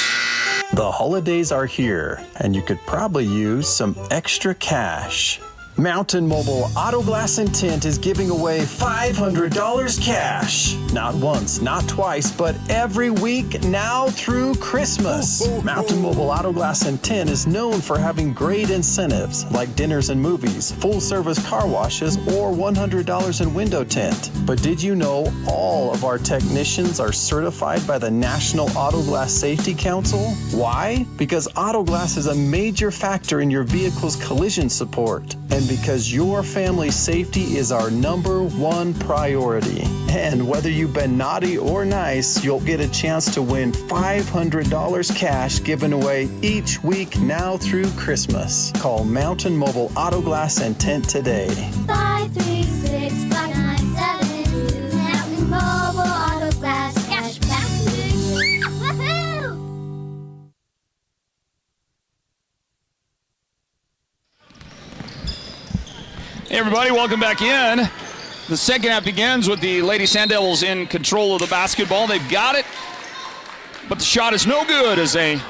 S11: The holidays are here, and you could probably use some extra cash. Mountain Mobile Auto Glass and Tint is giving away $500 cash. Not once, not twice, but every week now through Christmas. Mountain Mobile Auto Glass and Tint is known for having great incentives like dinners and movies, full-service car washes, or $100 in window tint. But did you know all of our technicians are certified by the National Auto Glass Safety Council? Why? Because auto glass is a major factor in your vehicle's collision support. And because your family's safety is our #1 priority. And whether you've been naughty or nice, you'll get a chance to win $500 cash given away each week now through Christmas. Call Mountain Mobile Auto Glass and Tint today.
S12: 536-5972. Mountain Mobile Auto Glass cash back. Woohoo!
S1: Hey everybody, welcome back in. The second half begins with the Lady Sand Devils in control of the basketball. They've got it, but the shot is no good as they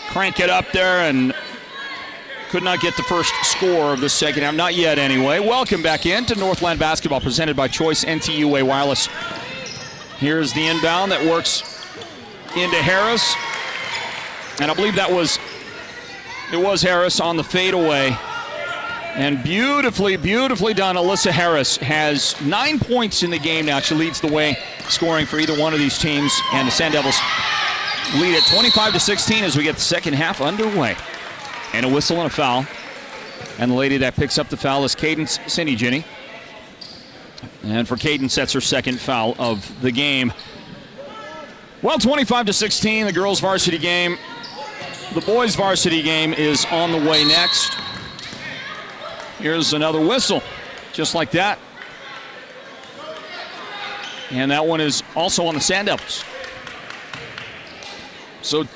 S1: crank it up there and could not get the first score of the second half. Not yet anyway. Welcome back in to Northland Basketball presented by Choice NTUA Wireless. Here's the inbound that works into Harris. And I believe it was Harris on the fadeaway. And beautifully, beautifully done. Alyssa Harris has 9 points in the game now. She leads the way scoring for either one of these teams. And the Sand Devils lead at 25-16 as we get the second half underway. And a whistle and a foul. And the lady that picks up the foul is Cadence Cindy Ginny. And for Cadence, that's her second foul of the game. Well, 25-16, the girls' varsity game. The boys' varsity game is on the way next. Here's another whistle, just like that. And that one is also on the Sand Devils. So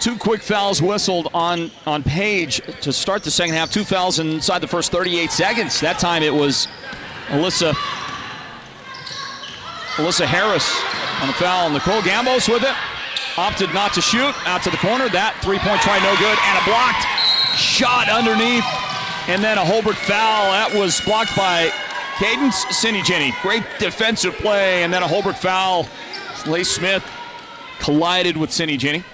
S1: 2 quick fouls whistled on Page to start the second half. 2 fouls inside the first 38 seconds. That time it was Alyssa Harris on the foul. Nicole Gambos with it. Opted not to shoot. Out to the corner. That 3-point try no good. And a blocked shot underneath. And then a Holbrook foul. That was blocked by Cadence Cindy Ginny. Great defensive play. And then a Holbrook foul. Leigh Smith collided with Cindy Ginny.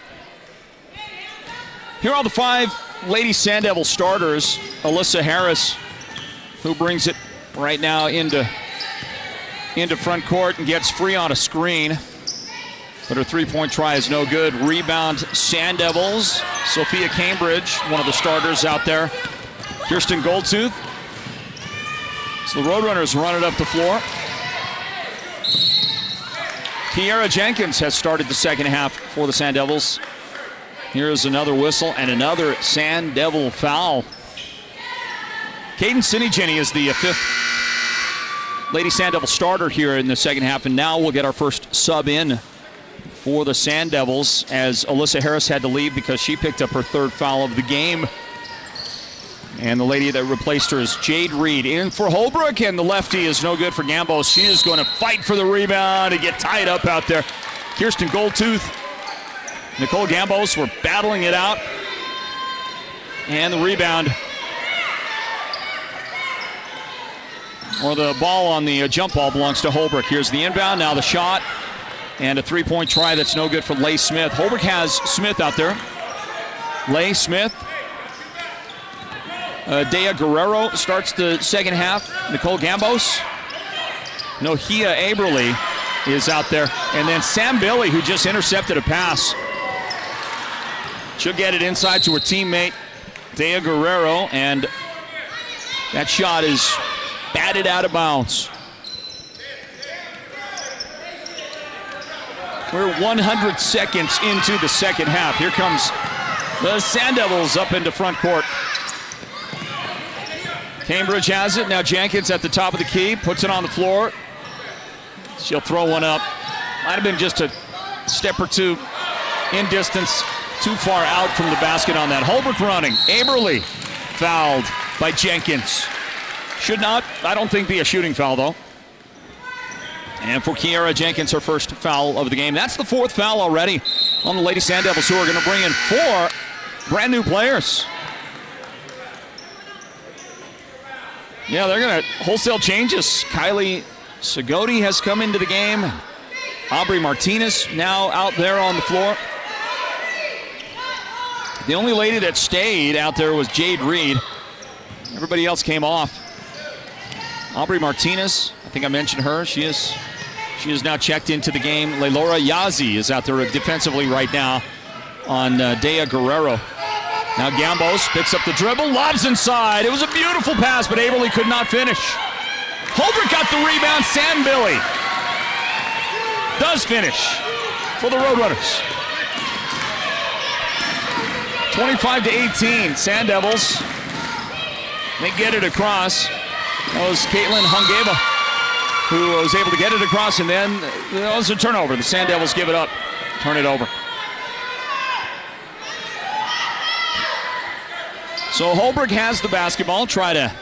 S1: Here are the 5 Lady Sand Devil starters. Alyssa Harris, who brings it right now into front court and gets free on a screen. But her 3-point try is no good. Rebound Sand Devils. Sophia Cambridge, one of the starters out there. Kirsten Goldtooth. So the Roadrunners run it up the floor. Kiara Jenkins has started the second half for the Sand Devils. Here's another whistle and another Sand Devil foul. Caden Sinigenny is the fifth Lady Sand Devil starter here in the second half, and now we'll get our first sub in for the Sand Devils as Alyssa Harris had to leave because she picked up her third foul of the game. And the lady that replaced her is Jade Reed. In for Holbrook, and the lefty is no good for Gambos. She is going to fight for the rebound and get tied up out there. Kirsten Goldtooth, Nicole Gambos were battling it out. And the rebound, or the ball on the jump ball, belongs to Holbrook. Here's the inbound, now the shot, and a three-point try that's no good for Leigh Smith. Holbrook has Smith out there. Leigh Smith. Dea Guerrero starts the second half. Nicole Gambos. Nohia Aberly is out there. And then Sam Billy, who just intercepted a pass. She'll get it inside to her teammate, Dea Guerrero, and that shot is batted out of bounds. We're 100 seconds into the second half. Here comes the Sand Devils up into front court. Cambridge has it. Now Jenkins at the top of the key, puts it on the floor. She'll throw one up. Might have been just a step or two in distance, too far out from the basket on that. Holbrook running. Aberly fouled by Jenkins. Should not, I don't think, be a shooting foul, though. And for Kiara Jenkins, her first foul of the game. That's the fourth foul already on the Lady Sand Devils, who are going to bring in 4 brand new players. Yeah, they're going to wholesale changes. Kylie Segodi has come into the game. Aubrey Martinez now out there on the floor. The only lady that stayed out there was Jade Reed. Everybody else came off. Aubrey Martinez, I think I mentioned her. She is now checked into the game. Leilora Yazi is out there defensively right now on Dea Guerrero. Now Gambos picks up the dribble, lobs inside. It was a beautiful pass, but Aberly could not finish. Holbrook got the rebound. Sam Billy does finish for the Roadrunners. 25-18, Sand Devils. They get it across. That was Caitlin Hungeva who was able to get it across, and then it was a turnover. The Sand Devils give it up, turn it over. So Holbrook has the basketball. Try to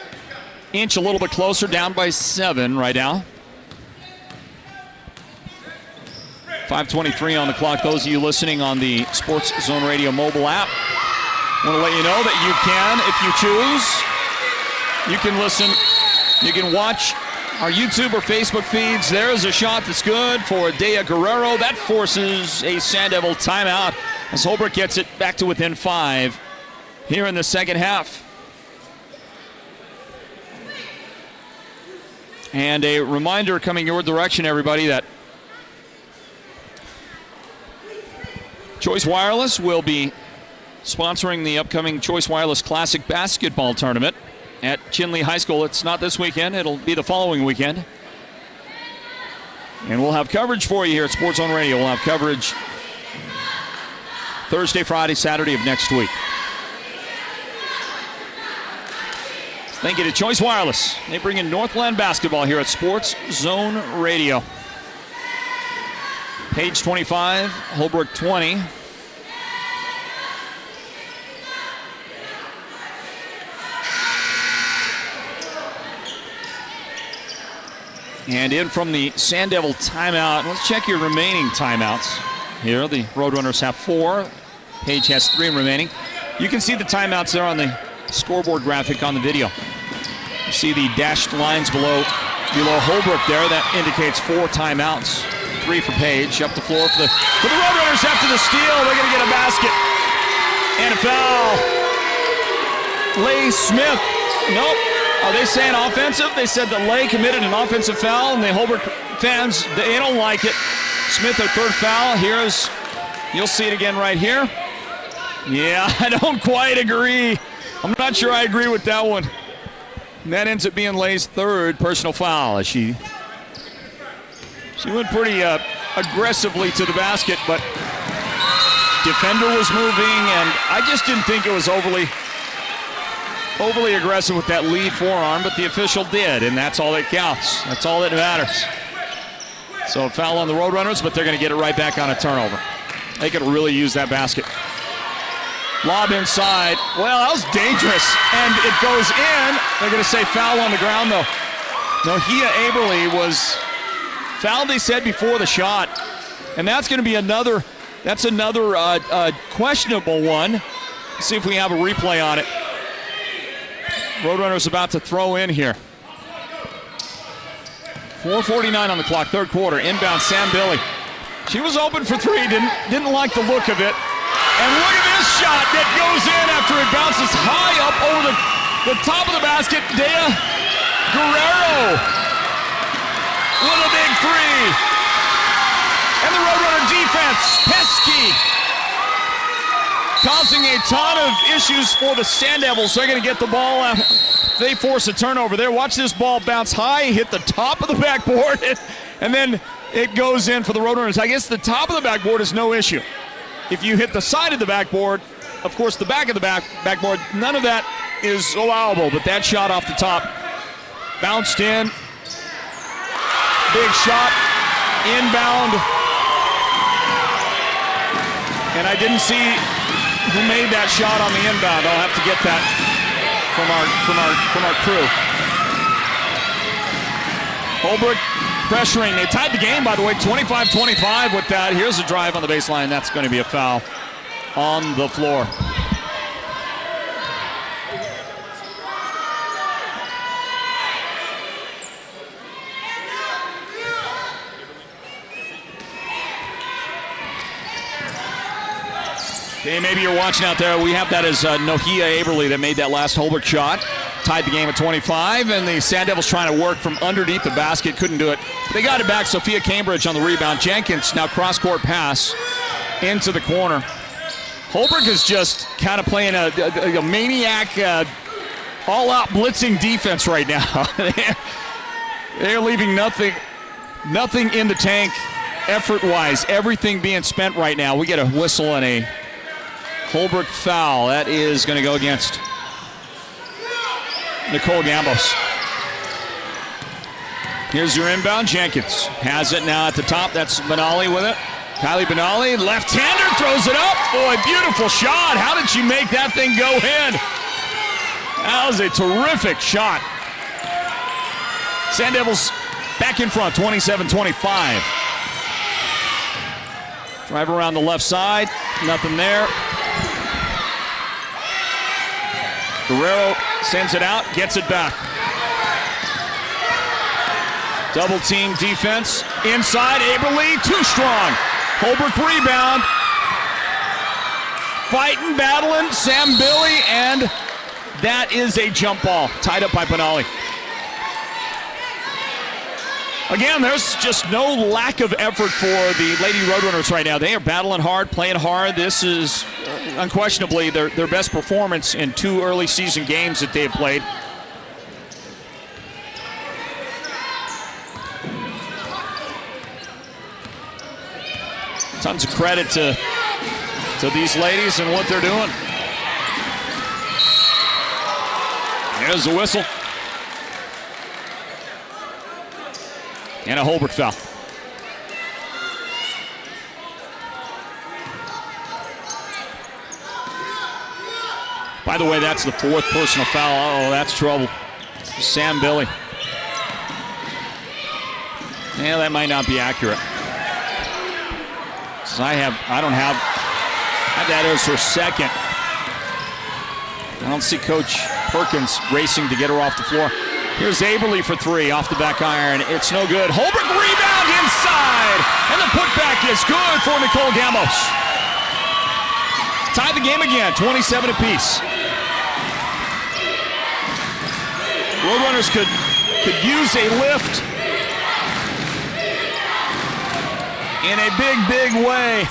S1: inch a little bit closer, down by 7 right now. 5:23 on the clock. Those of you listening on the Sports Zone Radio mobile app, I want to let you know that you can, if you choose, you can listen, you can watch our YouTube or Facebook feeds. There's a shot that's good for Dea Guerrero. That forces a Sand Devil timeout as Holbrook gets it back to within 5 here in the second half. And a reminder coming your direction, everybody, that Choice Wireless will be sponsoring the upcoming Choice Wireless Classic Basketball Tournament at Chinley High School. It's not this weekend. It'll be the following weekend. And we'll have coverage for you here at Sports Zone Radio. We'll have coverage Thursday, Friday, Saturday of next week. Thank you to Choice Wireless. They bring in Northland Basketball here at Sports Zone Radio. Page 25, Holbrook 20. And in from the Sand Devil timeout. Let's check your remaining timeouts here. The Roadrunners have 4. Page has 3 remaining. You can see the timeouts there on the scoreboard graphic on the video. You see the dashed lines below Holbrook there. That indicates 4 timeouts. 3 for Page. Up the floor for the Roadrunners after the steal. They're going to get a basket. And a foul. Leigh Smith. Nope. Are they saying offensive? They said that Leigh committed an offensive foul, and the Holbrook fans, they don't like it. Smith, their third foul. Here's, you'll see it again right here. Yeah, I don't quite agree. I'm not sure I agree with that one. And that ends up being Leigh's third personal foul as she went pretty aggressively to the basket, but defender was moving, and I just didn't think it was overly overly aggressive with that lead forearm, but the official did, and that's all that counts. That's all that matters. So a foul on the Roadrunners, but they're going to get it right back on a turnover. They could really use that basket. Lob inside. Well, that was dangerous, and it goes in. They're going to say foul on the ground, though. Nohea Aberle was fouled, they said, before the shot, and that's going to be another questionable one. Let's see if we have a replay on it. Roadrunners about to throw in here. 4:49 on the clock, third quarter. Inbound, Sam Billy. She was open for three, didn't like the look of it. And look at this shot that goes in after it bounces high up over the top of the basket. Dea Guerrero with a big three. And the Roadrunner defense, pesky, causing a ton of issues for the Sand Devils. They're going to get the ball out. They force a turnover there. Watch this ball bounce high, hit the top of the backboard, and then it goes in for the Roadrunners. I guess the top of the backboard is no issue. If you hit the side of the backboard, of course the back of the backboard, none of that is allowable, but that shot off the top bounced in. Big shot, inbound. And I didn't see who made that shot on the inbound. I'll have to get that from our crew. Holbrook pressuring. They tied the game, by the way, 25-25 with that. Here's a drive on the baseline. That's going to be a foul on the floor. Okay, maybe you're watching out there. We have that as Nohea Aberle that made that last Holbrook shot. Tied the game at 25, and the Sand Devils trying to work from underneath the basket. Couldn't do it. They got it back. Sophia Cambridge on the rebound. Jenkins now cross-court pass into the corner. Holbrook is just kind of playing a maniac, all-out blitzing defense right now. They're leaving nothing in the tank effort-wise. Everything being spent right now. We get a whistle and a Holbrook foul. That is going to go against Nicole Gambos. Here's your inbound. Jenkins has it now at the top. That's Benali with it. Kylie Benali, left-hander, throws it up. Boy, beautiful shot. How did she make that thing go in? That was a terrific shot. Sand Devils back in front, 27-25. Drive around the left side. Nothing there. Guerrero sends it out, gets it back. Double team defense. Inside, Aberle, too strong. Holbrook rebound. Fighting, battling, Sam Billy, and that is a jump ball. Tied up by Benali. Again, there's just no lack of effort for the Lady Roadrunners right now. They are battling hard, playing hard. This is unquestionably their best performance in 2 early season games that they have played. Tons of credit to these ladies and what they're doing. There's the whistle. And a Holbrook foul. By the way, that's the 4th personal foul. Oh, that's trouble. Sam Billy. Yeah, that might not be accurate. So I don't have that as her 2nd. I don't see Coach Perkins racing to get her off the floor. Here's Aberle for 3 off the back iron. It's no good. Holbrook rebound inside. And the putback is good for Nicole Gambos. Tie the game again, 27 apiece. Roadrunners could use a lift in a big way.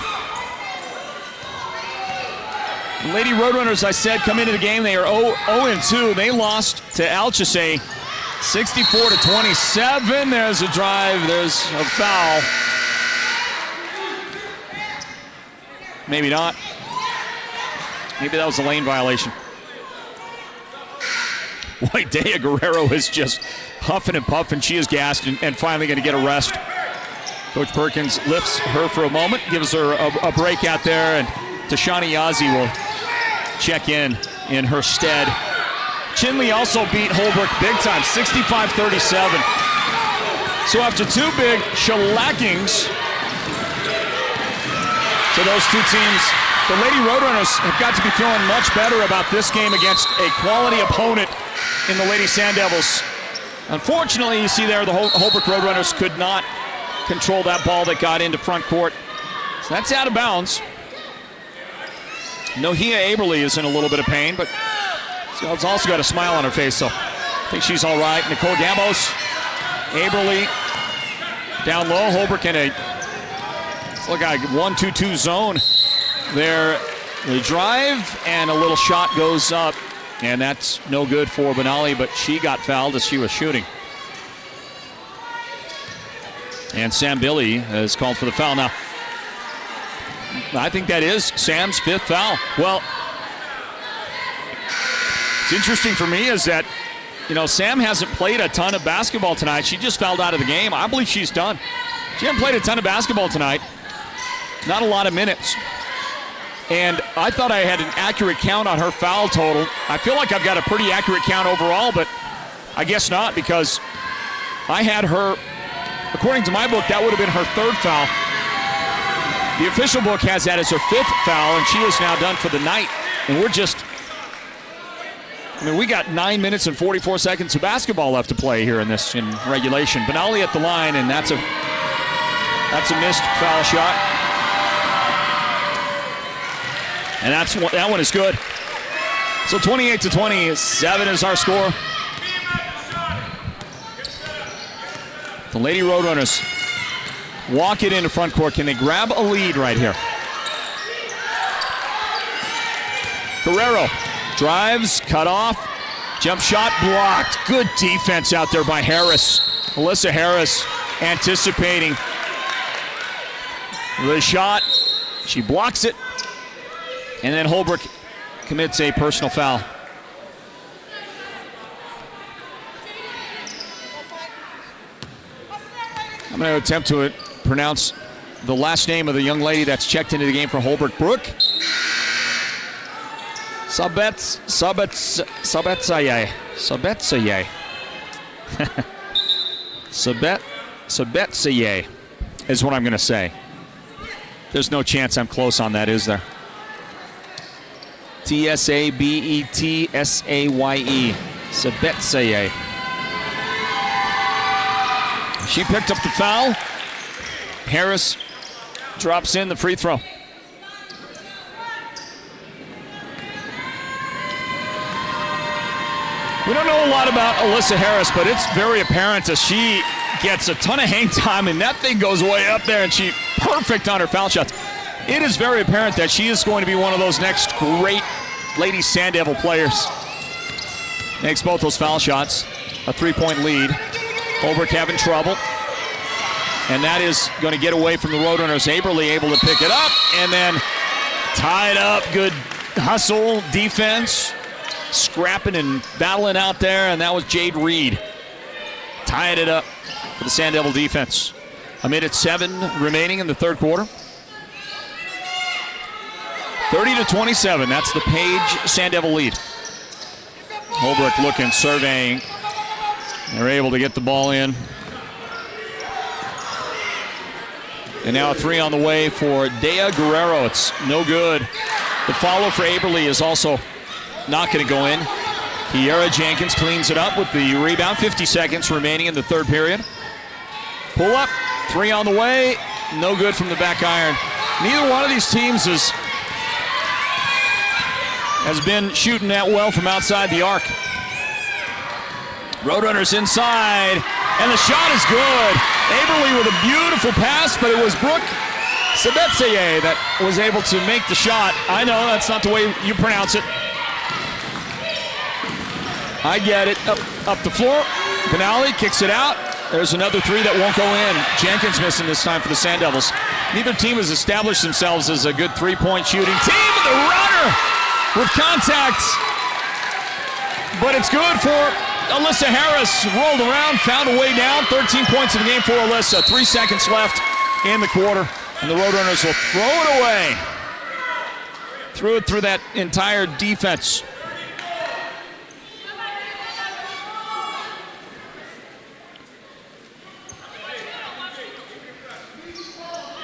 S1: The Lady Roadrunners, I said, come into the game. They are 0-2. They lost to Alchese 64-27. There's a drive. There's a foul. Maybe not. Maybe that was a lane violation. Boy, Dea Guerrero is just huffing and puffing. She is gassed and finally going to get a rest. Coach Perkins lifts her for a moment, gives her a break out there, and Tashani Yazzie will check in her stead. Chinley also beat Holbrook big time, 65-37. So after two big shellackings to those two teams, the Lady Roadrunners have got to be feeling much better about this game against a quality opponent in the Lady Sand Devils. Unfortunately, you see there, the Holbrook Roadrunners could not control that ball that got into front court. So that's out of bounds. Nohea Aberly is in a little bit of pain, but she's also got a smile on her face, so I think she's all right. Nicole Gambos, Aberly down low. Holbrook in a, it's like a 1-2-2 zone there. The drive and a little shot goes up, and that's no good for Benali, but she got fouled as she was shooting. And Sam Billy is called for the foul. Now, I think that is Sam's fifth foul. Well, it's interesting for me is that, Sam hasn't played a ton of basketball tonight. She just fouled out of the game. I believe she's done. She hasn't played a ton of basketball tonight. Not a lot of minutes. And I thought I had an accurate count on her foul total. I feel like I've got a pretty accurate count overall, but I guess not, because I had her, according to my book, that would have been her third foul. The official book has that as her fifth foul, and she is now done for the night. And we got 9 minutes and 44 seconds of basketball left to play here in regulation. Benali at the line, and that's a missed foul shot. And that one is good. So 28-27 is our score. The Lady Roadrunners walk it into front court. Can they grab a lead right here? Guerrero drives, cut off, jump shot blocked. Good defense out there by Harris. Alyssa Harris anticipating the shot. She blocks it. And then Holbrook commits a personal foul. I'm going to attempt to pronounce the last name of the young lady that's checked into the game for Holbrook. Brooke Sabetsaye. Sabetsaye is what I'm going to say. There's no chance I'm close on that, is there? T-S-A-B-E-T-S-A-Y-E. Sabetsaye. She picked up the foul. Harris drops in the free throw. We don't know a lot about Alyssa Harris, but it's very apparent as she gets a ton of hang time, and that thing goes way up there, and she perfect on her foul shots. It is very apparent that she is going to be one of those next great Lady Sand Devil players. Makes both those foul shots. A three-point lead. Holbrook having trouble. And that is going to get away from the Roadrunners. Aberly able to pick it up and then tied up. Good hustle, defense, scrapping and battling out there. And that was Jade Reed. Tied it up for the Sand Devil defense. A minute 7 remaining in the third quarter. 30-27. That's the Page Sand Devil lead. Holbrook looking, surveying. They're able to get the ball in. And now a three on the way for Dea Guerrero. It's no good. The follow for Aberly is also not going to go in. Kiera Jenkins cleans it up with the rebound. 50 seconds remaining in the third period. Pull up, three on the way. No good from the back iron. Neither one of these teams has been shooting that well from outside the arc. Roadrunners inside, and the shot is good. Aberly with a beautiful pass, but it was Brooke Sabetsaye that was able to make the shot. I know that's not the way you pronounce it. I get it. Up the floor. Benali kicks it out. There's another three that won't go in. Jenkins missing this time for the Sand Devils. Neither team has established themselves as a good three-point shooting team. The runner with contact but it's good for Alyssa Harris. Rolled around, found a way down. 13 points in the game for Alyssa. 3 seconds left in the quarter, and the Roadrunners will throw it away. Threw it through that entire defense.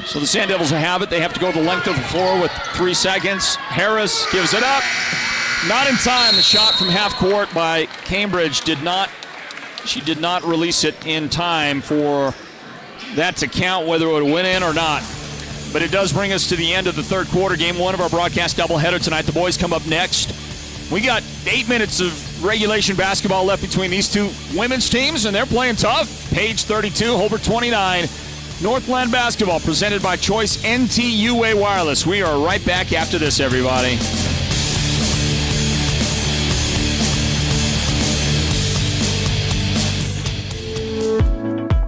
S1: So the Sand Devils have it. They have to go the length of the floor with 3 seconds. Harris gives it up. Not in time. The shot from half court by Cambridge did not release it in time for that to count, whether it went in or not. But it does bring us to the end of the third quarter. Game 1 of our broadcast doubleheader tonight. The boys come up next. We got 8 minutes of regulation basketball left between these two women's teams, and they're playing tough. Page 32, Holbrook 29. Northland Basketball, presented by Choice NTUA Wireless. We are right back after this, everybody.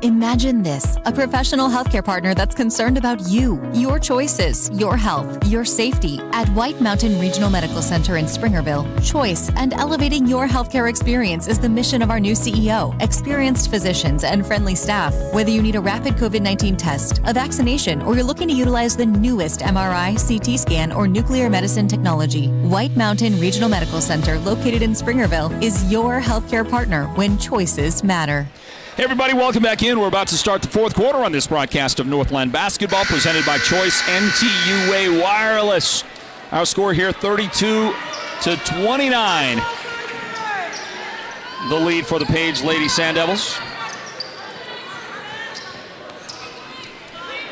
S5: Imagine this, a professional healthcare partner that's concerned about you, your choices, your health, your safety. At White Mountain Regional Medical Center in Springerville, choice and elevating your healthcare experience is the mission of our new CEO. Experienced physicians and friendly staff. Whether you need a rapid COVID-19 test, a vaccination, or you're looking to utilize the newest MRI, CT scan, or nuclear medicine technology, White Mountain Regional Medical Center, located in Springerville, is your healthcare partner when choices matter.
S1: Hey everybody, welcome back in. We're about to start the fourth quarter on this broadcast of Northland Basketball, presented by Choice NTUA Wireless. Our score here, 32-29. The lead for the Page Lady Sand Devils.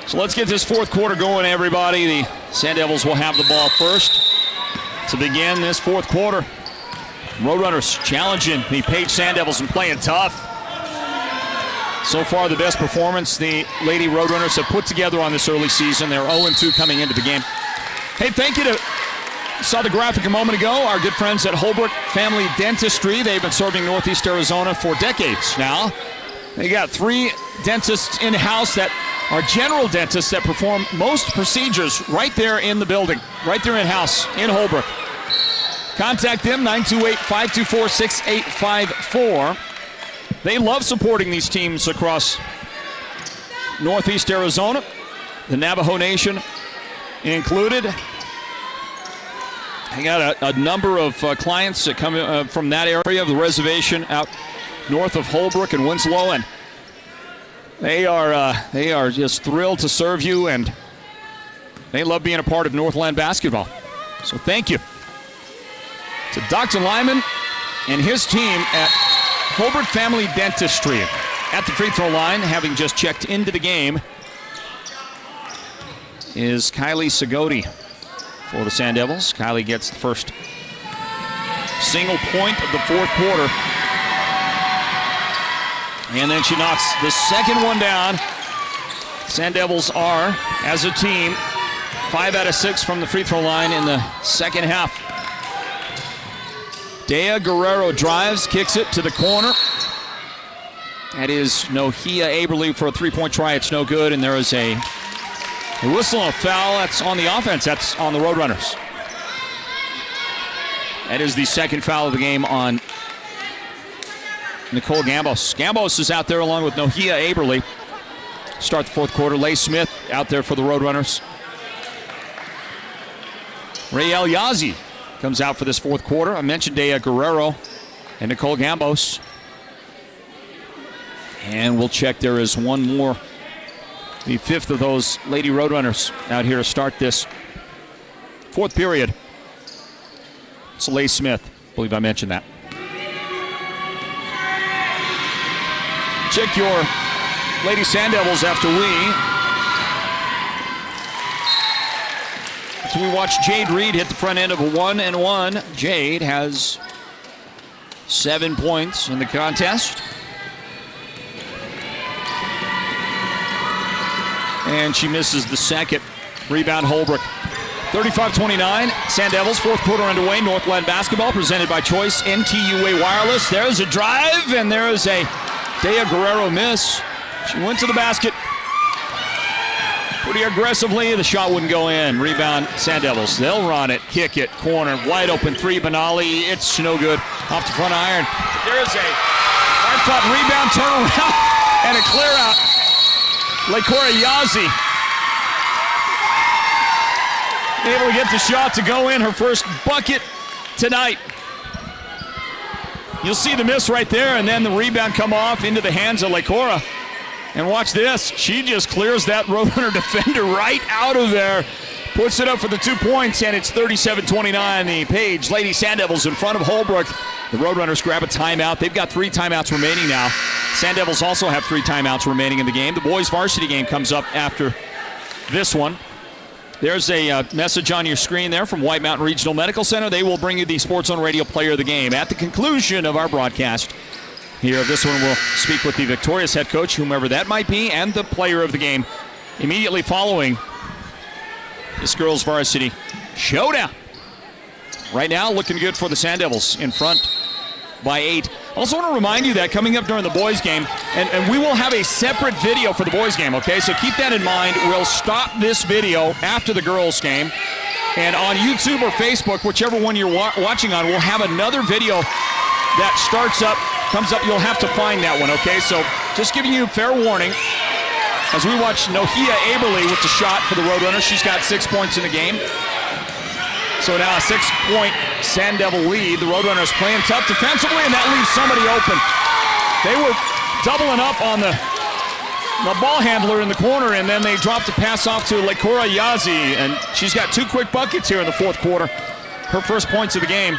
S1: So let's get this fourth quarter going, everybody. The Sand Devils will have the ball first to begin this fourth quarter. Roadrunners challenging the Page Sand Devils and playing tough. So far, the best performance the Lady Roadrunners have put together on this early season. They're 0-2 coming into the game. Hey, thank you to, saw the graphic a moment ago, our good friends at Holbrook Family Dentistry. They've been serving Northeast Arizona for decades now. They got 3 dentists in-house that are general dentists that perform most procedures right there in the building, right there in-house in Holbrook. Contact them, 928-524-6854. They love supporting these teams across Northeast Arizona, the Navajo Nation included. They got a number of clients that come from that area of the reservation out north of Holbrook and Winslow, and they are just thrilled to serve you, and they love being a part of Northland Basketball. So thank you to Dr. Lyman and his team at Holbrook Family Dentistry. At the free throw line, having just checked into the game, is Kylie Segodi for the Sand Devils. Kylie gets the first single point of the fourth quarter. And then she knocks the second one down. Sand Devils are, as a team, 5 out of 6 from the free throw line in the second half. Dea Guerrero drives, kicks it to the corner. That is Nohea Aberle for a three-point try. It's no good, and there is a whistle and a foul. That's on the offense. That's on the Roadrunners. That is the second foul of the game on Nicole Gambos. Gambos is out there along with Nohea Aberle. Start the fourth quarter. Leigh Smith out there for the Roadrunners. Rael Yazi comes out for this fourth quarter. I mentioned Dea Guerrero and Nicole Gambos. And we'll check. There is one more, the fifth of those Lady Roadrunners out here to start this fourth period. It's Leigh Smith. I believe I mentioned that. Check your Lady Sand Devils after we watch Jade Reed hit the front end of a 1-and-1. Jade has 7 points in the contest. And she misses the second. Rebound Holbrook. 35-29, Sand Devils, fourth quarter underway. Northland Basketball presented by Choice NTUA Wireless. There's a drive, and there is a Dea Guerrero miss. She went to the basket. pretty aggressively. The shot wouldn't go in. Rebound, Sand Devils. They'll run it, kick it, corner, wide open three. Benali, it's no good. Off the front iron. There is a hard-fought rebound, turnaround, and a clear out. Lekora Yazi able to get the shot to go in, her first bucket tonight. You'll see the miss right there, and then the rebound come off into the hands of Lekora. And watch this. She just clears that Roadrunner defender right out of there. Puts it up for the 2 points, and it's 37-29. The Page Lady Sand Devils in front of Holbrook. The Roadrunners grab a timeout. They've got 3 timeouts remaining now. Sand Devils also have 3 timeouts remaining in the game. The boys varsity game comes up after this one. There's a message on your screen there from White Mountain Regional Medical Center. They will bring you the Sports Zone Radio Player of the Game. At the conclusion of our broadcast here of this one, we'll speak with the victorious head coach, whomever that might be, and the player of the game immediately following this girls varsity showdown. Right now, looking good for the Sand Devils in front by 8. Also want to remind you that coming up during the boys game, and we will have a separate video for the boys game, okay? So keep that in mind. We'll stop this video after the girls game, and on YouTube or Facebook, whichever one you're watching on, we'll have another video that comes up. You'll have to find that one, okay? So just giving you fair warning as we watch Nohia Aberly with the shot for the Roadrunners. She's got 6 points in the game. So now a 6-point Sand Devil lead. The Roadrunners playing tough defensively, and that leaves somebody open. They were doubling up on the ball handler in the corner, and then they dropped the pass off to Lekora Yazi, and she's got 2 quick buckets here in the fourth quarter. Her first points of the game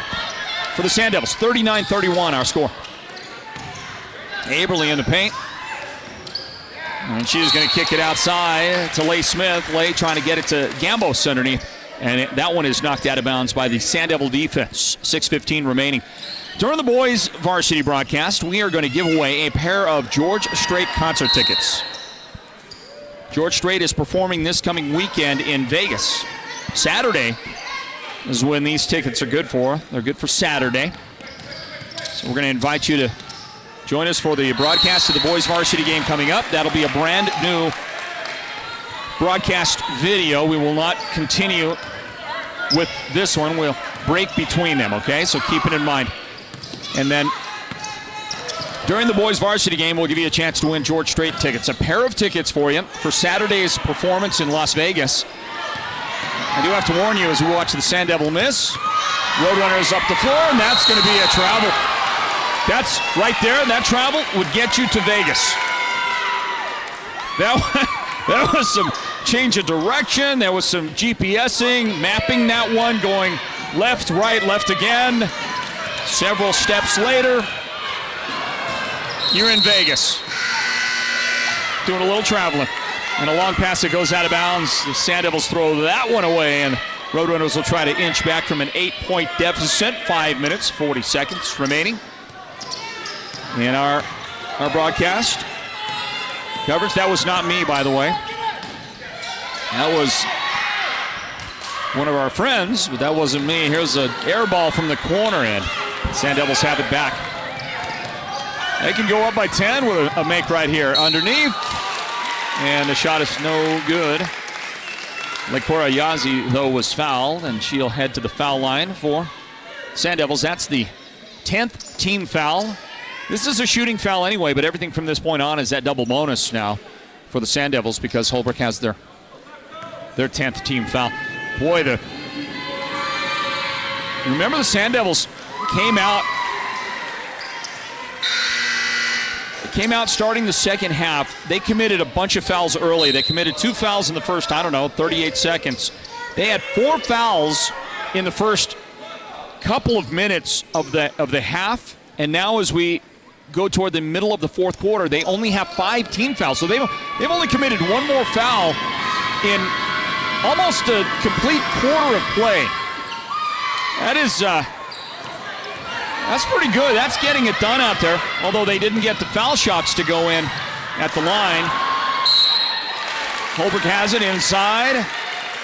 S1: for the Sand Devils. 39-31 our score. Aberly in the paint. And she's going to kick it outside to Leigh Smith. Leigh trying to get it to Gambos underneath. And that one is knocked out of bounds by the Sand Devil defense. 6:15 remaining. During the boys varsity broadcast, we are going to give away a pair of George Strait concert tickets. George Strait is performing this coming weekend in Vegas. Saturday is when these tickets are good for. They're good for Saturday. So we're going to invite you to join us for the broadcast of the boys varsity game coming up. That'll be a brand new broadcast video. We will not continue with this one. We'll break between them, okay? So keep it in mind. And then during the boys varsity game, we'll give you a chance to win George Strait tickets. A pair of tickets for you for Saturday's performance in Las Vegas. I do have to warn you as we watch the Sand Devil miss. Roadrunners up the floor, and that's going to be a travel. That's right there. That travel would get you to Vegas. That was some change of direction. There was some GPSing, mapping that one, going left, right, left again. Several steps later, you're in Vegas. Doing a little traveling. And a long pass that goes out of bounds. The Sand Devils throw that one away, and Roadrunners will try to inch back from an 8-point deficit. 5 minutes, 40 seconds remaining in our broadcast coverage. That was not me, by the way. That was one of our friends, but that wasn't me. Here's an air ball from the corner, and Sand Devils have it back. They can go up by 10 with a make right here underneath, and the shot is no good. Lekora Yazi, though, was fouled, and she'll head to the foul line for Sand Devils. That's the 10th team foul. This is a shooting foul anyway, but everything from this point on is that double bonus now for the Sand Devils because Holbrook has their 10th team foul. Boy, remember the Sand Devils came out starting the second half. They committed a bunch of fouls early. They committed 2 fouls in the first, 38 seconds. They had 4 fouls in the first couple of minutes of the half, and now as we go toward the middle of the fourth quarter, they only have 5 team fouls. So they've only committed 1 more foul in almost a complete quarter of play. That's pretty good. That's getting it done out there, although they didn't get the foul shots to go in at the line. Holbrook has it inside,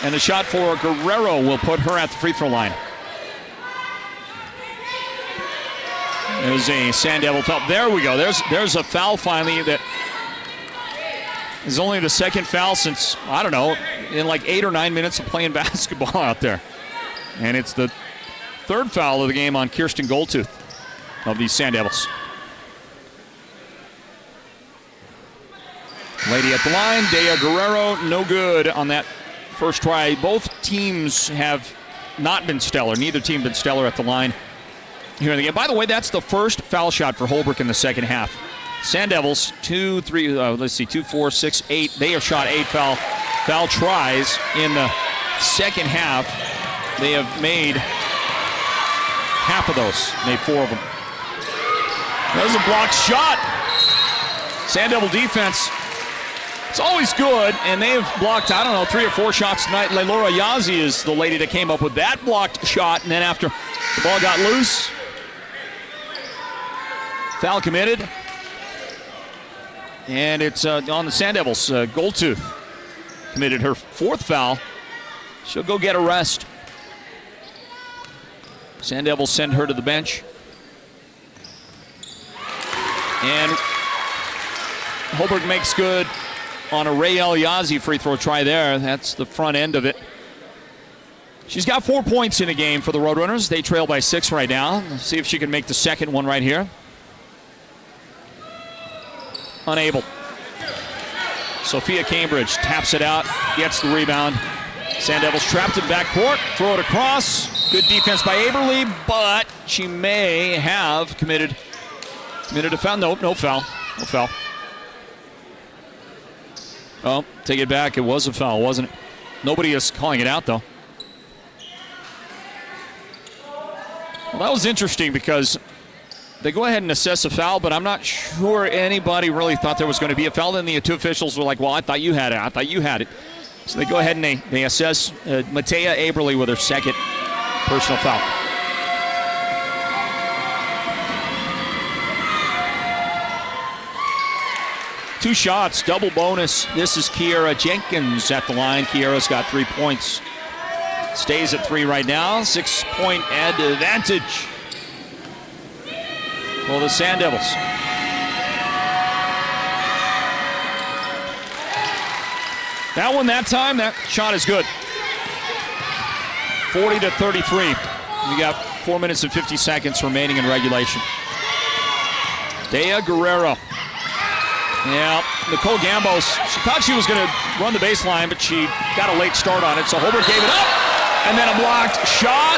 S1: and the shot for Guerrero will put her at the free throw line. There's a Sand Devil foul. There we go. There's a foul finally that is only the second foul since, I don't know, in like 8 or 9 minutes of playing basketball out there. And it's the third foul of the game on Kirsten Goldtooth of the Sand Devils. Lady at the line, Dea Guerrero, no good on that first try. Both teams have not been stellar. Neither team been stellar at the line here in the game. By the way, that's the first foul shot for Holbrook in the second half. Sand Devils, 2, 4, 6, 8. They have shot 8 foul tries in the second half. They have made half of those, made 4 of them. There's a blocked shot. Sand Devil defense, it's always good, and they have blocked, 3 or 4 shots tonight. Laura Yazzie is the lady that came up with that blocked shot, and then after the ball got loose, foul committed. And it's on the Sand Devils. Goldtooth committed her 4th foul. She'll go get a rest. Sand Devils send her to the bench. And Holbrook makes good on a Rael Yazzie free throw try there. That's the front end of it. She's got 4 points in the game for the Roadrunners. They trail by 6 right now. Let's see if she can make the second one right here. Unable. Sophia Cambridge taps it out, gets the rebound. Sand Devils trapped in backcourt, throw it across. Good defense by Aberly, but she may have committed a foul. Nope, no foul. No foul. Oh, take it back. It was a foul, wasn't it? Nobody is calling it out, though. Well, that was interesting because they go ahead and assess a foul, but I'm not sure anybody really thought there was going to be a foul. Then the 2 officials were like, well, I thought you had it. I thought you had it. So they go ahead and they assess Matea Aberly with her second personal foul. Two shots, double bonus. This is Kiera Jenkins at the line. Kiera's got 3 points. Stays at 3 right now. 6-point advantage for the Sand Devils. That one, that time, that shot is good. 40-33. We got 4 minutes and 50 seconds remaining in regulation. Dea Guerrero. Yeah, Nicole Gambos, she thought she was going to run the baseline, but she got a late start on it, so Holbrook gave it up. And then a blocked shot.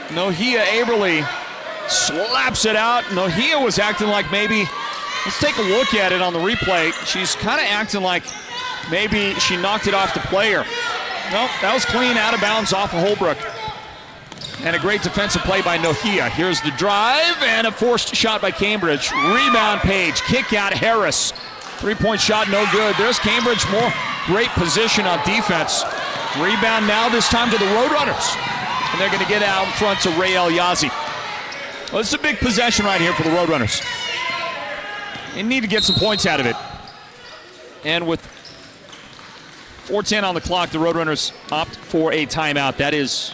S1: Nohea Aberly slaps it out. Nohea was acting like maybe, let's take a look at it on the replay. She's kind of acting like maybe she knocked it off the player. Nope, that was clean, out of bounds off of Holbrook. And a great defensive play by Nohea. Here's the drive and a forced shot by Cambridge. Rebound Page, kick out Harris. 3-point shot, no good. There's Cambridge, more great position on defense. Rebound now, this time to the Roadrunners. And they're going to get out in front to Rael Yazzie. Well, it's a big possession right here for the Roadrunners. They need to get some points out of it. And with 4:10 on the clock, the Roadrunners opt for a timeout. That is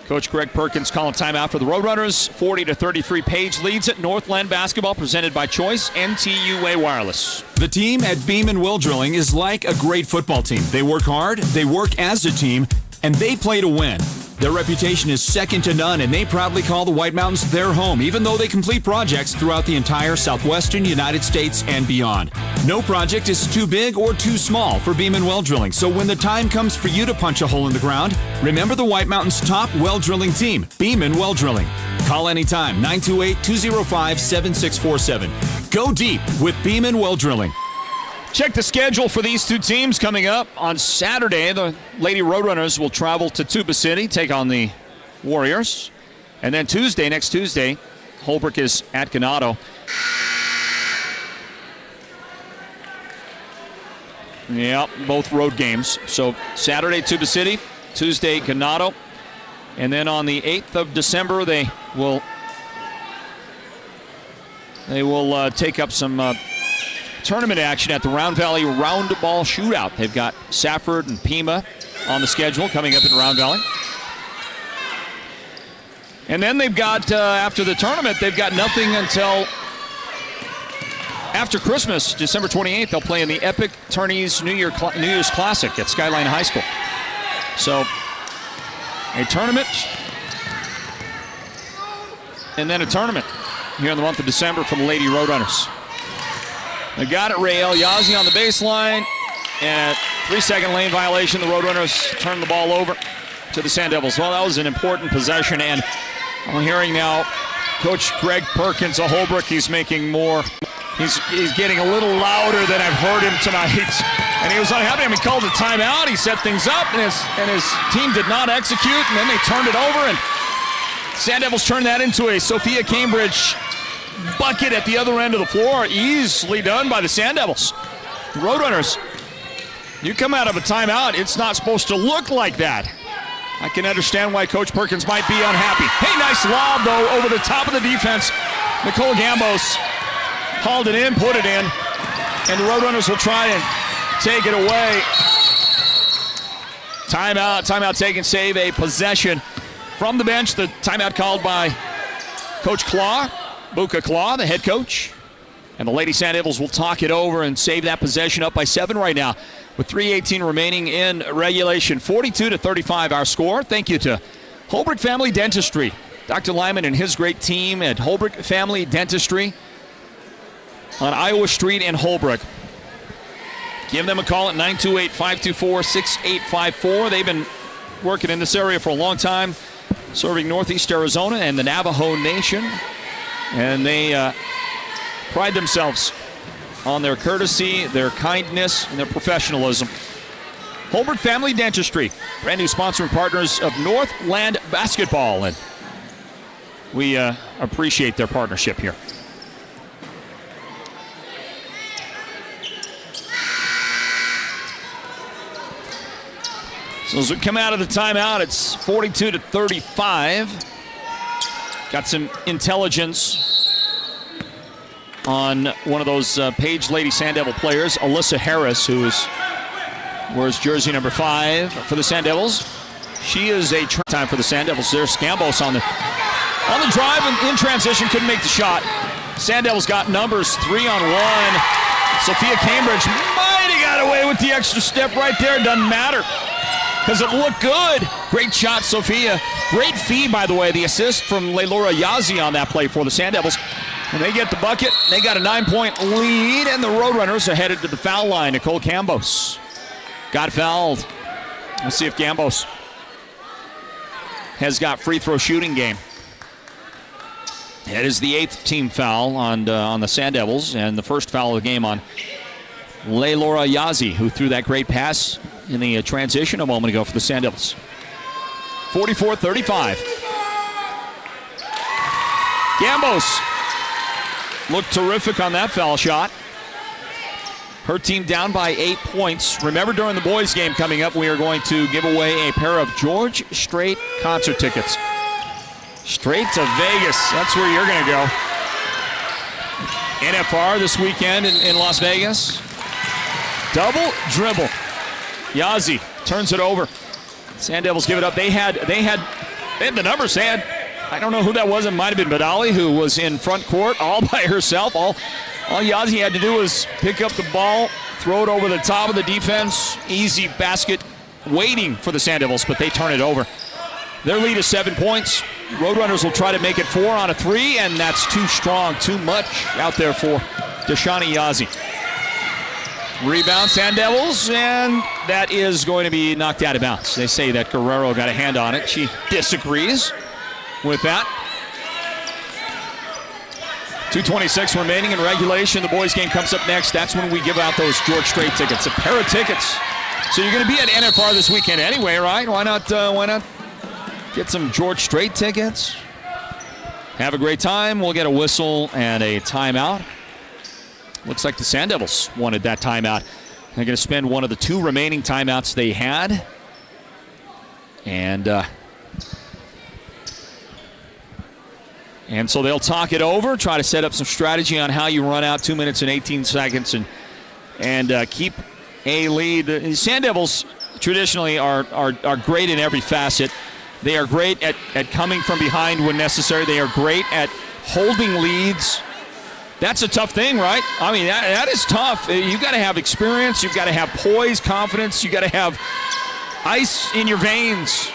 S1: Coach Greg Perkins calling timeout for the Roadrunners. 40-33. Page leads at Northland Basketball, presented by Choice NTUA Wireless.
S3: The team at Beam & Will Drilling is like a great football team. They work hard, they work as a team, and they play to win. Their reputation is second to none, and they proudly call the White Mountains their home, even though they complete projects throughout the entire southwestern United States and beyond. No project is too big or too small for Beam & Well Drilling, so when the time comes for you to punch a hole in the ground, remember the White Mountains' top well drilling team, Beam & Well Drilling. Call anytime, 928-205-7647. Go deep with Beam & Well Drilling.
S1: Check the schedule for these two teams coming up. On Saturday, the Lady Roadrunners will travel to Tuba City, take on the Warriors. And then next Tuesday, Holbrook is at Ganado. Yeah, both road games. So Saturday, Tuba City, Tuesday, Ganado. And then on the 8th of December, they will take up some tournament action at the Round Valley Round Ball Shootout. They've got Safford and Pima on the schedule coming up in Round Valley. And then they've got, after the tournament, they've got nothing until after Christmas, December 28th, they'll play in the Epic Tourneys New Year's Classic at Skyline High School. So, a tournament, and then a tournament here in the month of December for the Lady Roadrunners. They got it, rail. Yazzie on the baseline, and 3-second lane violation. The Roadrunners turn the ball over to the Sand Devils. Well, that was an important possession, and I'm hearing now Coach Greg Perkins of Holbrook, he's making more. He's getting a little louder than I've heard him tonight. And he was unhappy. I mean, he called a timeout. He set things up, and his team did not execute, and then they turned it over, and Sand Devils turned that into a Sophia Cambridge bucket at the other end of the floor. Easily done by the Sand Devils. Roadrunners, you come out of a timeout, it's not supposed to look like that. I can understand why Coach Perkins might be unhappy. Hey, nice lob, though, over the top of the defense. Nicole Gambos hauled it in, put it in, and the Roadrunners will try and take it away. Timeout taken, save a possession from the bench. The timeout called by Coach Claw, Buka Claw, the head coach. And the Lady Sand Devils will talk it over and save that possession, up by 7 right now with 3:18 remaining in regulation. 42-35 our score. Thank you to Holbrook Family Dentistry. Dr. Lyman and his great team at Holbrook Family Dentistry on Iowa Street in Holbrook. Give them a call at 928-524-6854. They've been working in this area for a long time, serving Northeast Arizona and the Navajo Nation. And they pride themselves on their courtesy, their kindness, and their professionalism. Holbrook Family Dentistry, brand new sponsoring partners of Northland Basketball, and we appreciate their partnership here. So as we come out of the timeout, it's 42-35. Got some intelligence on one of those Page Lady Sand Devil players, Alyssa Harris, who wears jersey number 5 for the Sand Devils. She is a time for the Sand Devils. There's Gambos on the drive and in transition, couldn't make the shot. Sand Devils got numbers 3-on-1. Sophia Cambridge might have got away with the extra step right there. Doesn't matter because it looked good. Great shot, Sophia. Great feed, by the way. The assist from Leilora Yazzie on that play for the Sand Devils. And they get the bucket. They got a 9-point lead, and the Roadrunners are headed to the foul line. Nicole Gambos got fouled. We'll see if Gambos has got free throw shooting game. That is the 8th team foul on the Sand Devils, and the first foul of the game on Leilora Yazzie, who threw that great pass in the transition a moment ago for the Sand Devils. 44-35. Gambos looked terrific on that foul shot. Her team down by 8 points. Remember, during the boys' game coming up, we are going to give away a pair of George Strait concert tickets. Straight to Vegas. That's where you're going to go. NFR this weekend in Las Vegas. Double dribble. Yazzie turns it over. Sand Devils give it up. They had the numbers. I don't know who that was. It might have been Badali, who was in front court all by herself. All Yazzie had to do was pick up the ball, throw it over the top of the defense. Easy basket waiting for the Sand Devils, but they turn it over. Their lead is 7 points. Roadrunners will try to make it 4 on a 3, and that's too strong, too much out there for Deshani Yazzie. Rebound, Sand Devils, and that is going to be knocked out of bounds. They say that Guerrero got a hand on it. She disagrees with that. 2:26 remaining in regulation. The boys' game comes up next. That's when we give out those George Strait tickets, a pair of tickets. So you're going to be at NFR this weekend anyway, right? Why not get some George Strait tickets? Have a great time. We'll get a whistle and a timeout. Looks like the Sand Devils wanted that timeout. They're going to spend one of the 2 remaining timeouts they had. And so they'll talk it over, try to set up some strategy on how you run out 2 minutes and 18 seconds and keep a lead. The Sand Devils traditionally are great in every facet. They are great at coming from behind when necessary. They are great at holding leads That's a tough thing, right? I mean, that is tough. You've got to have experience. You've got to have poise, confidence. You've got to have ice in your veins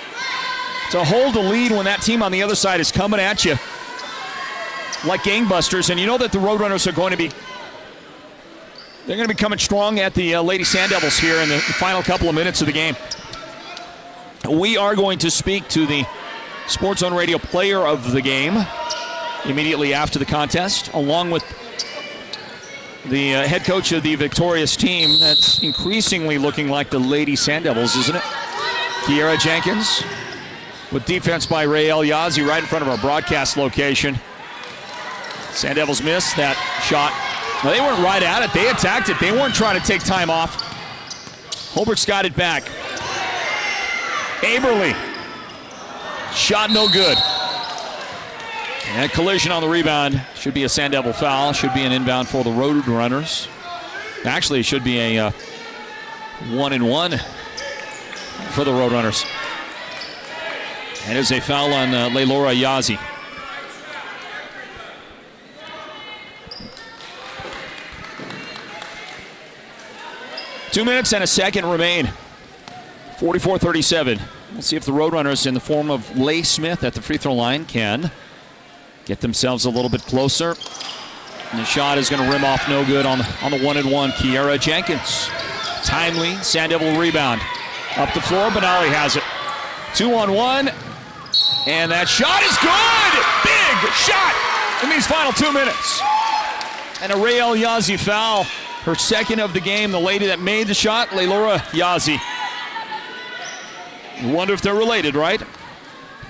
S1: to hold the lead when that team on the other side is coming at you like gangbusters. And you know that the Roadrunners are going to be coming strong at the Lady Sand Devils here in the final couple of minutes of the game. We are going to speak to the Sports Zone Radio player of the game immediately after the contest, along with the head coach of the victorious team. That's increasingly looking like the Lady Sand Devils, isn't it? Kiera Jenkins with defense by Ray El-Yazi right in front of our broadcast location. Sand Devils missed that shot. No, they weren't right at it. They attacked it. They weren't trying to take time off. Holbrook's got it back. Aberly. Shot no good. And a collision on the rebound. Should be a Sand Devil foul. Should be an inbound for the Roadrunners. Actually, it should be a 1-and-1 for the Roadrunners. And it's a foul on Laylora Yazi. Two minutes and a second remain. 44-37. We'll see if the Roadrunners, in the form of Leigh Smith at the free throw line, can get themselves a little bit closer. And the shot is going to rim off no good on the 1-and-1. Kiera Jenkins. Timely Sand Devil rebound. Up the floor, Benali has it. 2-on-1. And that shot is good! Big shot in these final 2 minutes. And a Ray El-Yazi foul. Her second of the game. The lady that made the shot, Laylora Yazi. You wonder if they're related, right?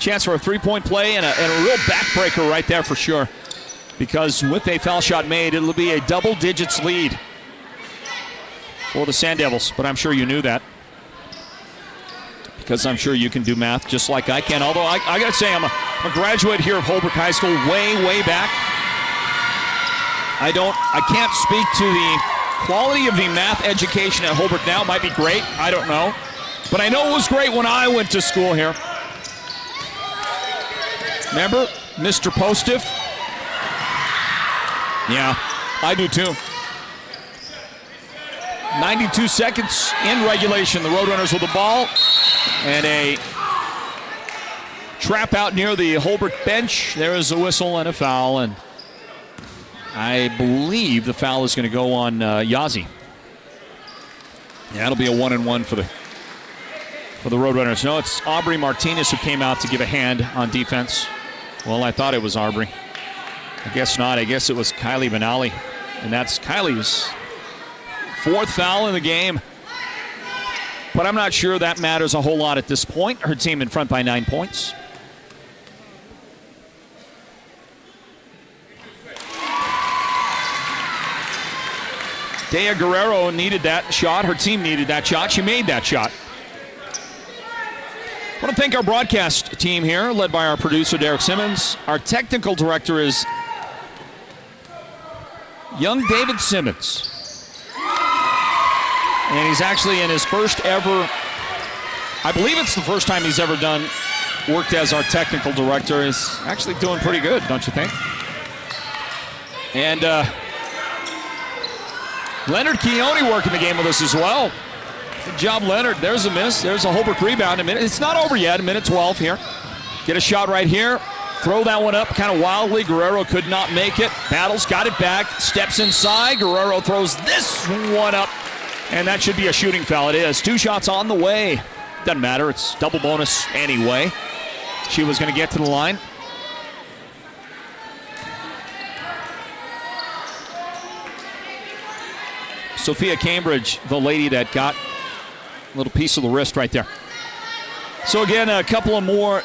S1: Chance for a three-point play and a real backbreaker right there for sure. Because with a foul shot made, it'll be a double digits lead for the Sand Devils. But I'm sure you knew that, because I'm sure you can do math just like I can. Although I got to say, I'm a graduate here of Holbrook High School way back. I can't speak to the quality of the math education at Holbrook now. It might be great. I don't know. But I know it was great when I went to school here. Remember Mr. Postiff? Yeah, I do too. 92 seconds in regulation. The Roadrunners with the ball. And a trap out near the Holbrook bench. There is a whistle and a foul. And I believe the foul is going to go on Yazi. Yeah, it'll be a 1-and-1 for the Roadrunners. No, it's Aubrey Martinez who came out to give a hand on defense. Well, I thought it was Aubrey. I guess not. I guess it was Kylie Benali. And that's Kylie's fourth foul in the game. But I'm not sure that matters a whole lot at this point. Her team in front by 9 points. Dea Guerrero needed that shot. Her team needed that shot. She made that shot. I want to thank our broadcast team here, led by our producer, Derek Simmons. Our technical director is young David Simmons. And he's actually in his first ever, I believe it's the first time he's ever worked as our technical director. He's actually doing pretty good, don't you think? And Leonard Keone working the game with us as well. Good job, Leonard. There's a miss. There's a Holbrook rebound. It's not over yet. A minute 12 here. Get a shot right here. Throw that one up kind of wildly. Guerrero could not make it. Battles, got it back. Steps inside. Guerrero throws this one up. And that should be a shooting foul. It is. 2 shots on the way. Doesn't matter. It's double bonus anyway. She was going to get to the line. Sophia Cambridge, the lady that got a little piece of the wrist right there. So again, a couple of more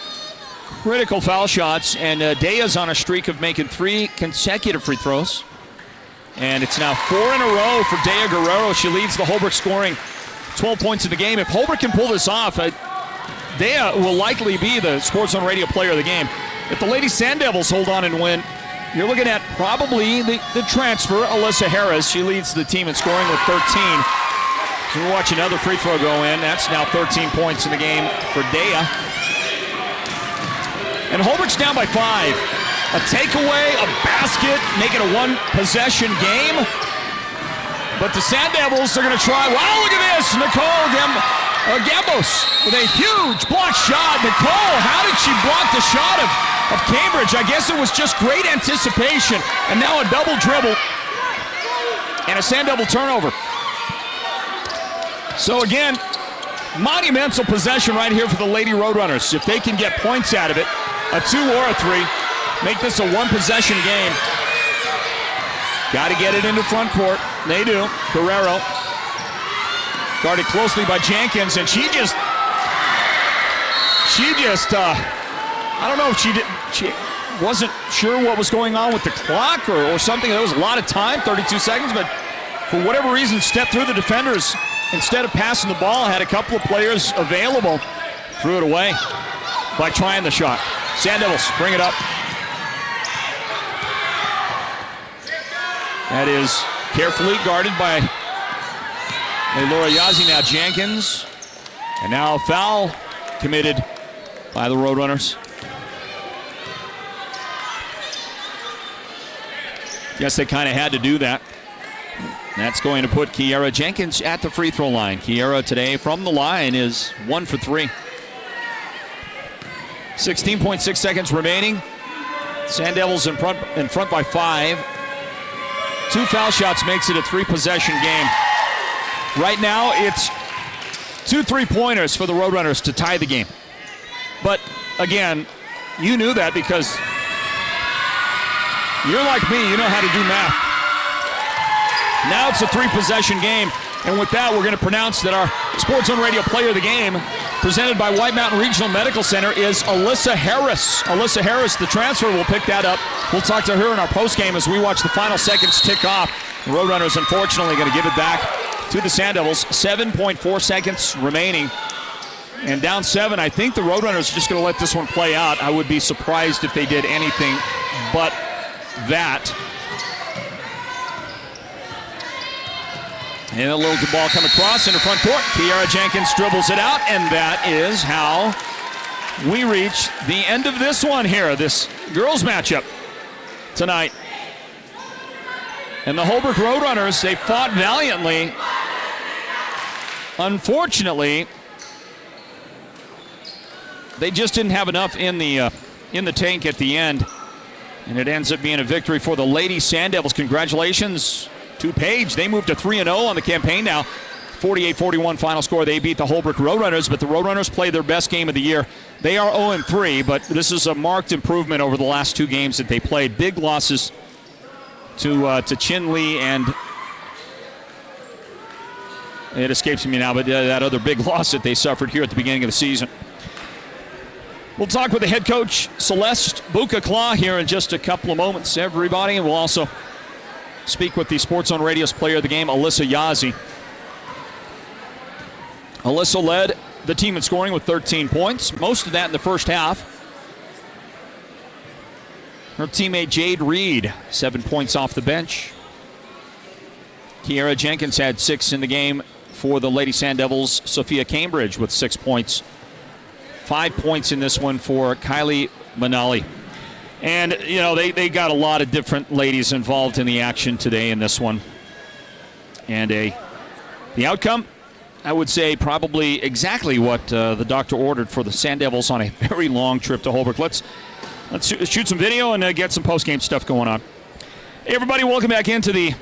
S1: critical foul shots, and Dea's on a streak of making 3 consecutive free throws. And it's now 4 in a row for Dea Guerrero. She leads the Holbrook scoring 12 points in the game. If Holbrook can pull this off, Dea will likely be the Sports Zone Radio player of the game. If the Lady Sand Devils hold on and win, you're looking at probably the transfer, Alyssa Harris. She leads the team in scoring with 13. So we'll watch another free throw go in. That's now 13 points in the game for Dea. And Holbrook's down by 5. a takeaway, a basket, make it a one-possession game. But the Sand Devils are going to try. Wow, look at this. Nicole Gambos with a huge block shot. Nicole, how did she block the shot of Cambridge? I guess it was just great anticipation. And now a double dribble and a Sand Devil turnover. So again, monumental possession right here for the Lady Roadrunners. If they can get points out of it, a 2 or a 3, make this a one-possession game. Got to get it into front court. They do. Guerrero guarded closely by Jenkins, and she just I don't know if she wasn't sure what was going on with the clock or something. There was a lot of time, 32 seconds, but for whatever reason, stepped through the defenders. Instead of passing the ball, had a couple of players available. Threw it away by trying the shot. Sand Devils bring it up. That is carefully guarded by Laura Yazzie. Now Jenkins. And now a foul committed by the Roadrunners. Guess they kind of had to do that. That's going to put Kiera Jenkins at the free throw line. Kiera today from the line is 1 for 3. 16.6 seconds remaining. Sand Devils in front by 5. 2 foul shots makes it a 3-possession game. Right now it's 2 3-pointers for the Roadrunners to tie the game. But again, you knew that because you're like me, you know how to do math. Now it's a 3-possession game, and with that, we're going to pronounce that our Sports Zone Radio Player of the Game, presented by White Mountain Regional Medical Center, is Alyssa Harris. Alyssa Harris, the transfer, will pick that up. We'll talk to her in our postgame as we watch the final seconds tick off. The Roadrunners, unfortunately, going to give it back to the Sand Devils. 7.4 seconds remaining, and down 7. I think the Roadrunners are just going to let this one play out. I would be surprised if they did anything but that. And a little ball come across in the front court. Kiera Jenkins dribbles it out, and that is how we reach the end of this one here, this girls matchup tonight. And the Holbrook Roadrunners, they fought valiantly. Unfortunately, they just didn't have enough in the tank at the end, and it ends up being a victory for the Lady Sand Devils. Congratulations to Page. They moved to 3-0 on the campaign now. 48-41 final score. They beat the Holbrook Roadrunners, but the Roadrunners played their best game of the year. They are 0-3, but this is a marked improvement over the last 2 games that they played. Big losses to Chin Lee, and it escapes me now, but that other big loss that they suffered here at the beginning of the season. We'll talk with the head coach, Celeste Buka-Claw, here in just a couple of moments, everybody, and we'll also speak with the Sports Zone Radio's player of the game, Alyssa Yazzie. Alyssa led the team in scoring with 13 points, most of that in the first half. Her teammate Jade Reed, 7 points off the bench. Kiera Jenkins had 6 in the game for the Lady Sand Devils. Sophia Cambridge with 6 points. 5 points in this one for Kylie Manali. And, you know, they got a lot of different ladies involved in the action today in this one. And the outcome, I would say probably exactly what the doctor ordered for the Sand Devils on a very long trip to Holbrook. Let's shoot some video and get some post-game stuff going on. Hey, everybody, welcome back into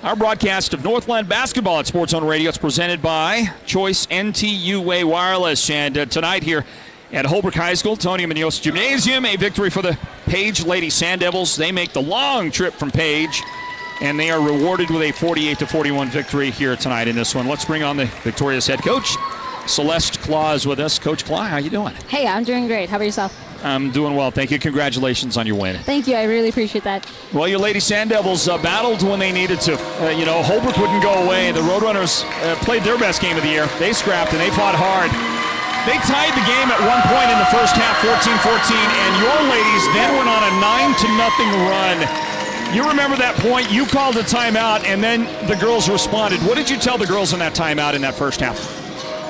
S1: our broadcast of Northland Basketball at Sports Zone Radio. It's presented by Choice NTUA Wireless. And tonight here at Holbrook High School, Tony Munoz Gymnasium, a victory for the Page Lady Sand Devils. They make the long trip from Page, and they are rewarded with a 48-41 victory here tonight in this one. Let's bring on the victorious head coach. Celeste Claw is with us. Coach Claw, how you doing?
S14: Hey, I'm doing great. How about yourself?
S1: I'm doing well, thank you. Congratulations on your win.
S14: Thank you. I really appreciate that.
S1: Well, your Lady Sand Devils battled when they needed to. Holbrook wouldn't go away. The Roadrunners played their best game of the year. They scrapped and they fought hard. They tied the game at one point in the first half, 14-14, and your ladies then went on a 9-0 run. You remember that point. You called a timeout, and then the girls responded. What did you tell the girls in that timeout in that first half?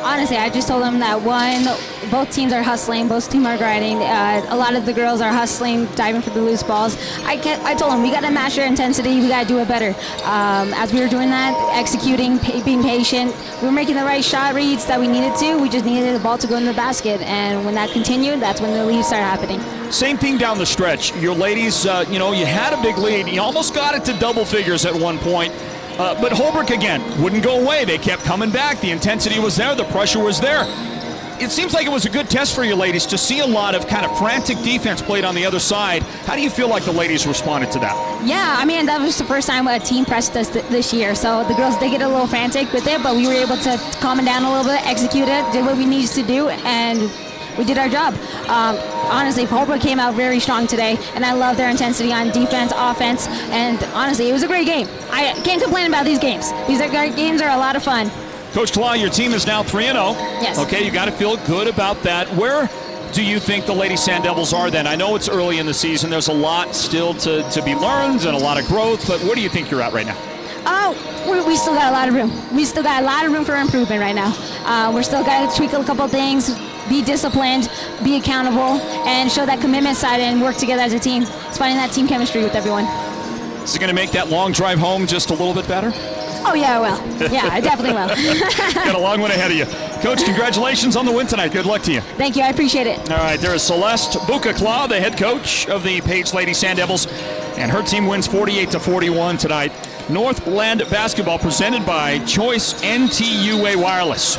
S14: Honestly, I just told them that both teams are hustling, both teams are grinding. A lot of the girls are hustling, diving for the loose balls. I told them we got to match their intensity. We got to do it better. As we were doing that, executing, being patient, we were making the right shot reads that we needed to. We just needed the ball to go in the basket, and when that continued, that's when the leads started happening.
S1: Same thing down the stretch. Your ladies, you had a big lead. You almost got it to double figures at one point. But Holbrook, again, wouldn't go away. They kept coming back. The intensity was there. The pressure was there. It seems like it was a good test for you ladies to see a lot of kind of frantic defense played on the other side. How do you feel like the ladies responded to that?
S14: Yeah, I mean, that was the first time a team pressed us this year. So the girls did get a little frantic with it, but we were able to calm it down a little bit, execute it, did what we needed to do, and we did our job. Honestly, Holbrook came out very strong today, and I love their intensity on defense, offense, and honestly, it was a great game. I can't complain about these games. These games are a lot of fun.
S1: Coach Claw, your team is now 3-0.
S14: Yes.
S1: Okay, you got to feel good about that. Where do you think the Lady Sand Devils are then? I know it's early in the season. There's a lot still to be learned and a lot of growth, but where do you think you're at right now?
S14: Oh, we still got a lot of room. We still got a lot of room for improvement right now. We're still got to tweak a couple things, be disciplined, be accountable, and show that commitment side and work together as a team. It's finding that team chemistry with everyone.
S1: Is it going to make that long drive home just a little bit better?
S14: Oh, yeah, I will. Yeah, I definitely will.
S1: Got a long one ahead of you. Coach, congratulations on the win tonight. Good luck to you.
S14: Thank you. I appreciate it.
S1: All right, there is Celeste Buka-Claw, the head coach of the Page Lady Sand Devils, and her team wins 48-41 tonight. Northland Basketball presented by Choice NTUA Wireless.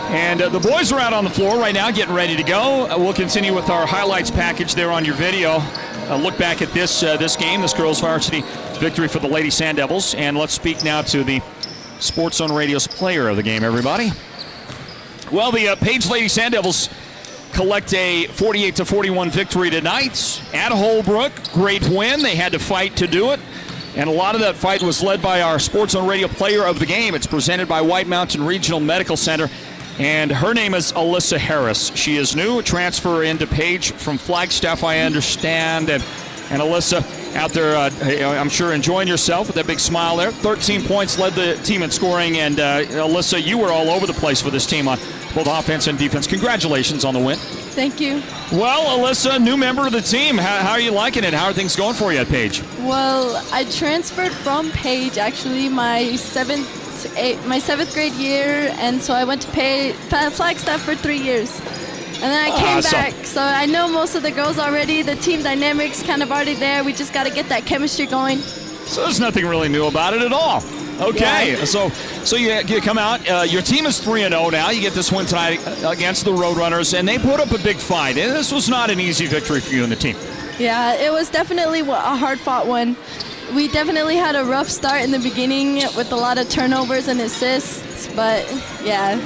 S1: And the boys are out on the floor right now getting ready to go. We'll continue with our highlights package there on your video. Look back at this game, this girls varsity victory for the Lady Sand Devils. And let's speak now to the Sports Zone Radio's player of the game, everybody. Well, the Page Lady Sand Devils collect a 48-41 victory tonight at Holbrook. Great win. They had to fight to do it. And a lot of that fight was led by our Sports Zone Radio player of the game. It's presented by White Mountain Regional Medical Center. And her name is Alyssa Harris. She is new, transfer into Page from Flagstaff, I understand. And Alyssa out there, I'm sure, enjoying yourself with that big smile there. 13 points, led the team in scoring. And Alyssa, you were all over the place for this team on both offense and defense. Congratulations on the win.
S15: Thank you.
S1: Well, Alyssa, new member of the team. How are you liking it? How are things going for you at Page?
S15: Well, I transferred from Page, actually, my seventh grade year, and so I went to Flagstaff for 3 years. And then I came back, so I know most of the girls already. The team dynamics kind of already there. We just got to get that chemistry going.
S1: So there's nothing really new about it at all. Okay, yeah. So you come out. Your team is 3-0 now. You get this win tonight against the Roadrunners, and they put up a big fight. And this was not an easy victory for you and the team.
S15: Yeah, it was definitely a hard-fought one. We definitely had a rough start in the beginning with a lot of turnovers and assists, but yeah.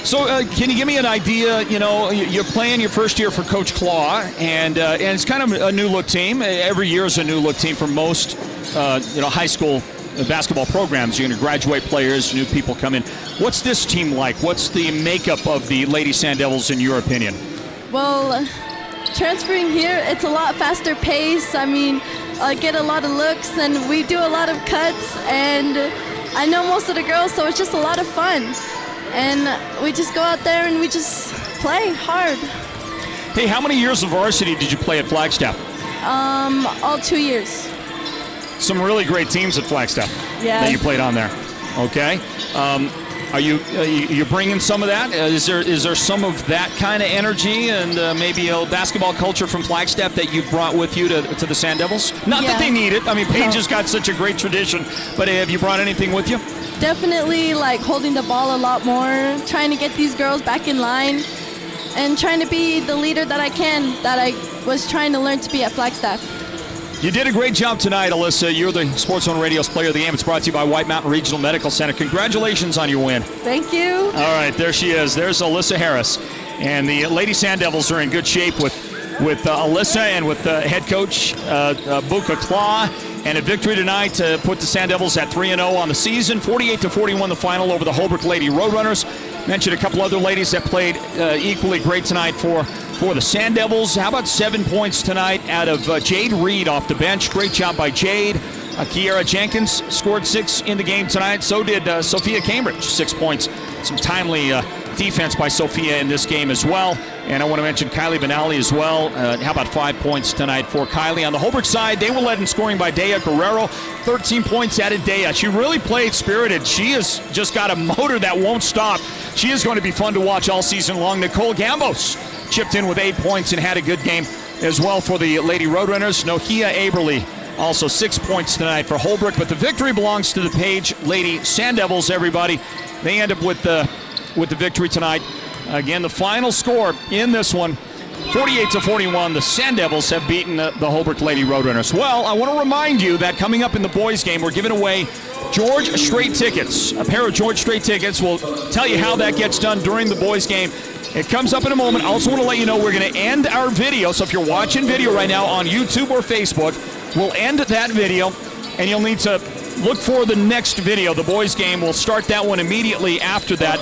S1: So can you give me an idea? You know, you're playing your first year for Coach Claw, and it's kind of a new-look team. Every year is a new-look team for most, high school basketball programs. You're going to graduate players, new people come in. What's this team like? What's the makeup of the Lady Sand Devils in your opinion?
S15: Well, transferring here, it's a lot faster pace. I mean, I get a lot of looks, and we do a lot of cuts, and I know most of the girls, so it's just a lot of fun. And we just go out there and we just play hard.
S1: Hey, how many years of varsity did you play at Flagstaff?
S15: All 2 years.
S1: Some really great teams at Flagstaff that you played on there. Okay. Are you bringing some of that? Is there some of that kind of energy and maybe a basketball culture from Flagstaff that you brought with you to the Sand Devils? Not that they need it. I mean, Page has got such a great tradition, but have you brought anything with you?
S15: Definitely, like holding the ball a lot more, trying to get these girls back in line, and trying to be the leader that I was trying to learn to be at Flagstaff.
S1: You did a great job tonight, Alyssa. You're the Sports Zone Radio's player of the game. It's brought to you by White Mountain Regional Medical Center. Congratulations on your win.
S15: Thank you.
S1: All right, there she is. There's Alyssa Harris. And the Lady Sand Devils are in good shape with Alyssa and with head coach Buka-Claw. And a victory tonight to put the Sand Devils at 3-0 on the season. 48-41 the final over the Holbrook Lady Roadrunners. Mentioned a couple other ladies that played equally great tonight for the Sand Devils. How about 7 points tonight out of Jade Reed off the bench? Great job by Jade. Kiara Jenkins scored 6 in the game tonight. So did Sophia Cambridge, 6 points. Some timely defense by Sophia in this game as well. And I want to mention Kylie Benally as well. How about 5 points tonight for Kylie? On the Holbrook side, they were led in scoring by Dea Guerrero. 13 points added Dea. She really played spirited. She has just got a motor that won't stop. She is going to be fun to watch all season long. Nicole Gambos chipped in with 8 points and had a good game as well for the Lady Roadrunners. Nohea Aberly also 6 points tonight for Holbrook, but the victory belongs to the Page Lady Sand Devils, everybody. They end up with the victory tonight. Again, the final score in this one, 48-41. The Sand Devils have beaten the Holbrook Lady Roadrunners. Well, I want to remind you that coming up in the boys' game, we're giving away George Strait tickets. A pair of George Strait tickets. We'll tell you how that gets done during the boys' game. It comes up in a moment. I also want to let you know we're going to end our video. So if you're watching video right now on YouTube or Facebook, we'll end that video, and you'll need to look for the next video, the boys' game. We'll start that one immediately after that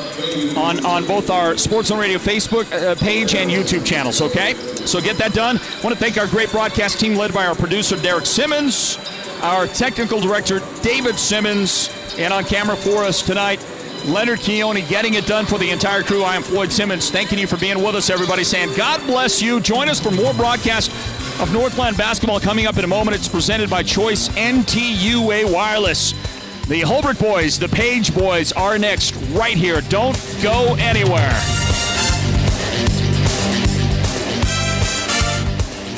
S1: on both our Sports Zone Radio Facebook page and YouTube channels, okay? So get that done. I want to thank our great broadcast team led by our producer, Derek Simmons, our technical director, David Simmons, and on camera for us tonight, Leonard Keone, getting it done for the entire crew. I am Floyd Simmons. Thanking you for being with us, everybody, saying God bless you. Join us for more broadcast of Northland Basketball coming up in a moment. It's presented by Choice NTUA Wireless. The Holbrook boys, the Page boys are next right here. Don't go anywhere.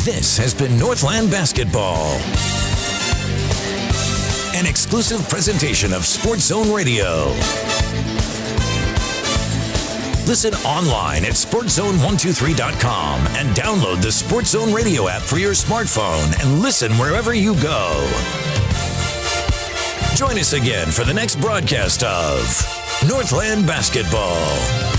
S13: This has been Northland Basketball, an exclusive presentation of Sports Zone Radio. Listen online at SportsZone123.com and download the Sports Zone Radio app for your smartphone and listen wherever you go. Join us again for the next broadcast of Northland Basketball.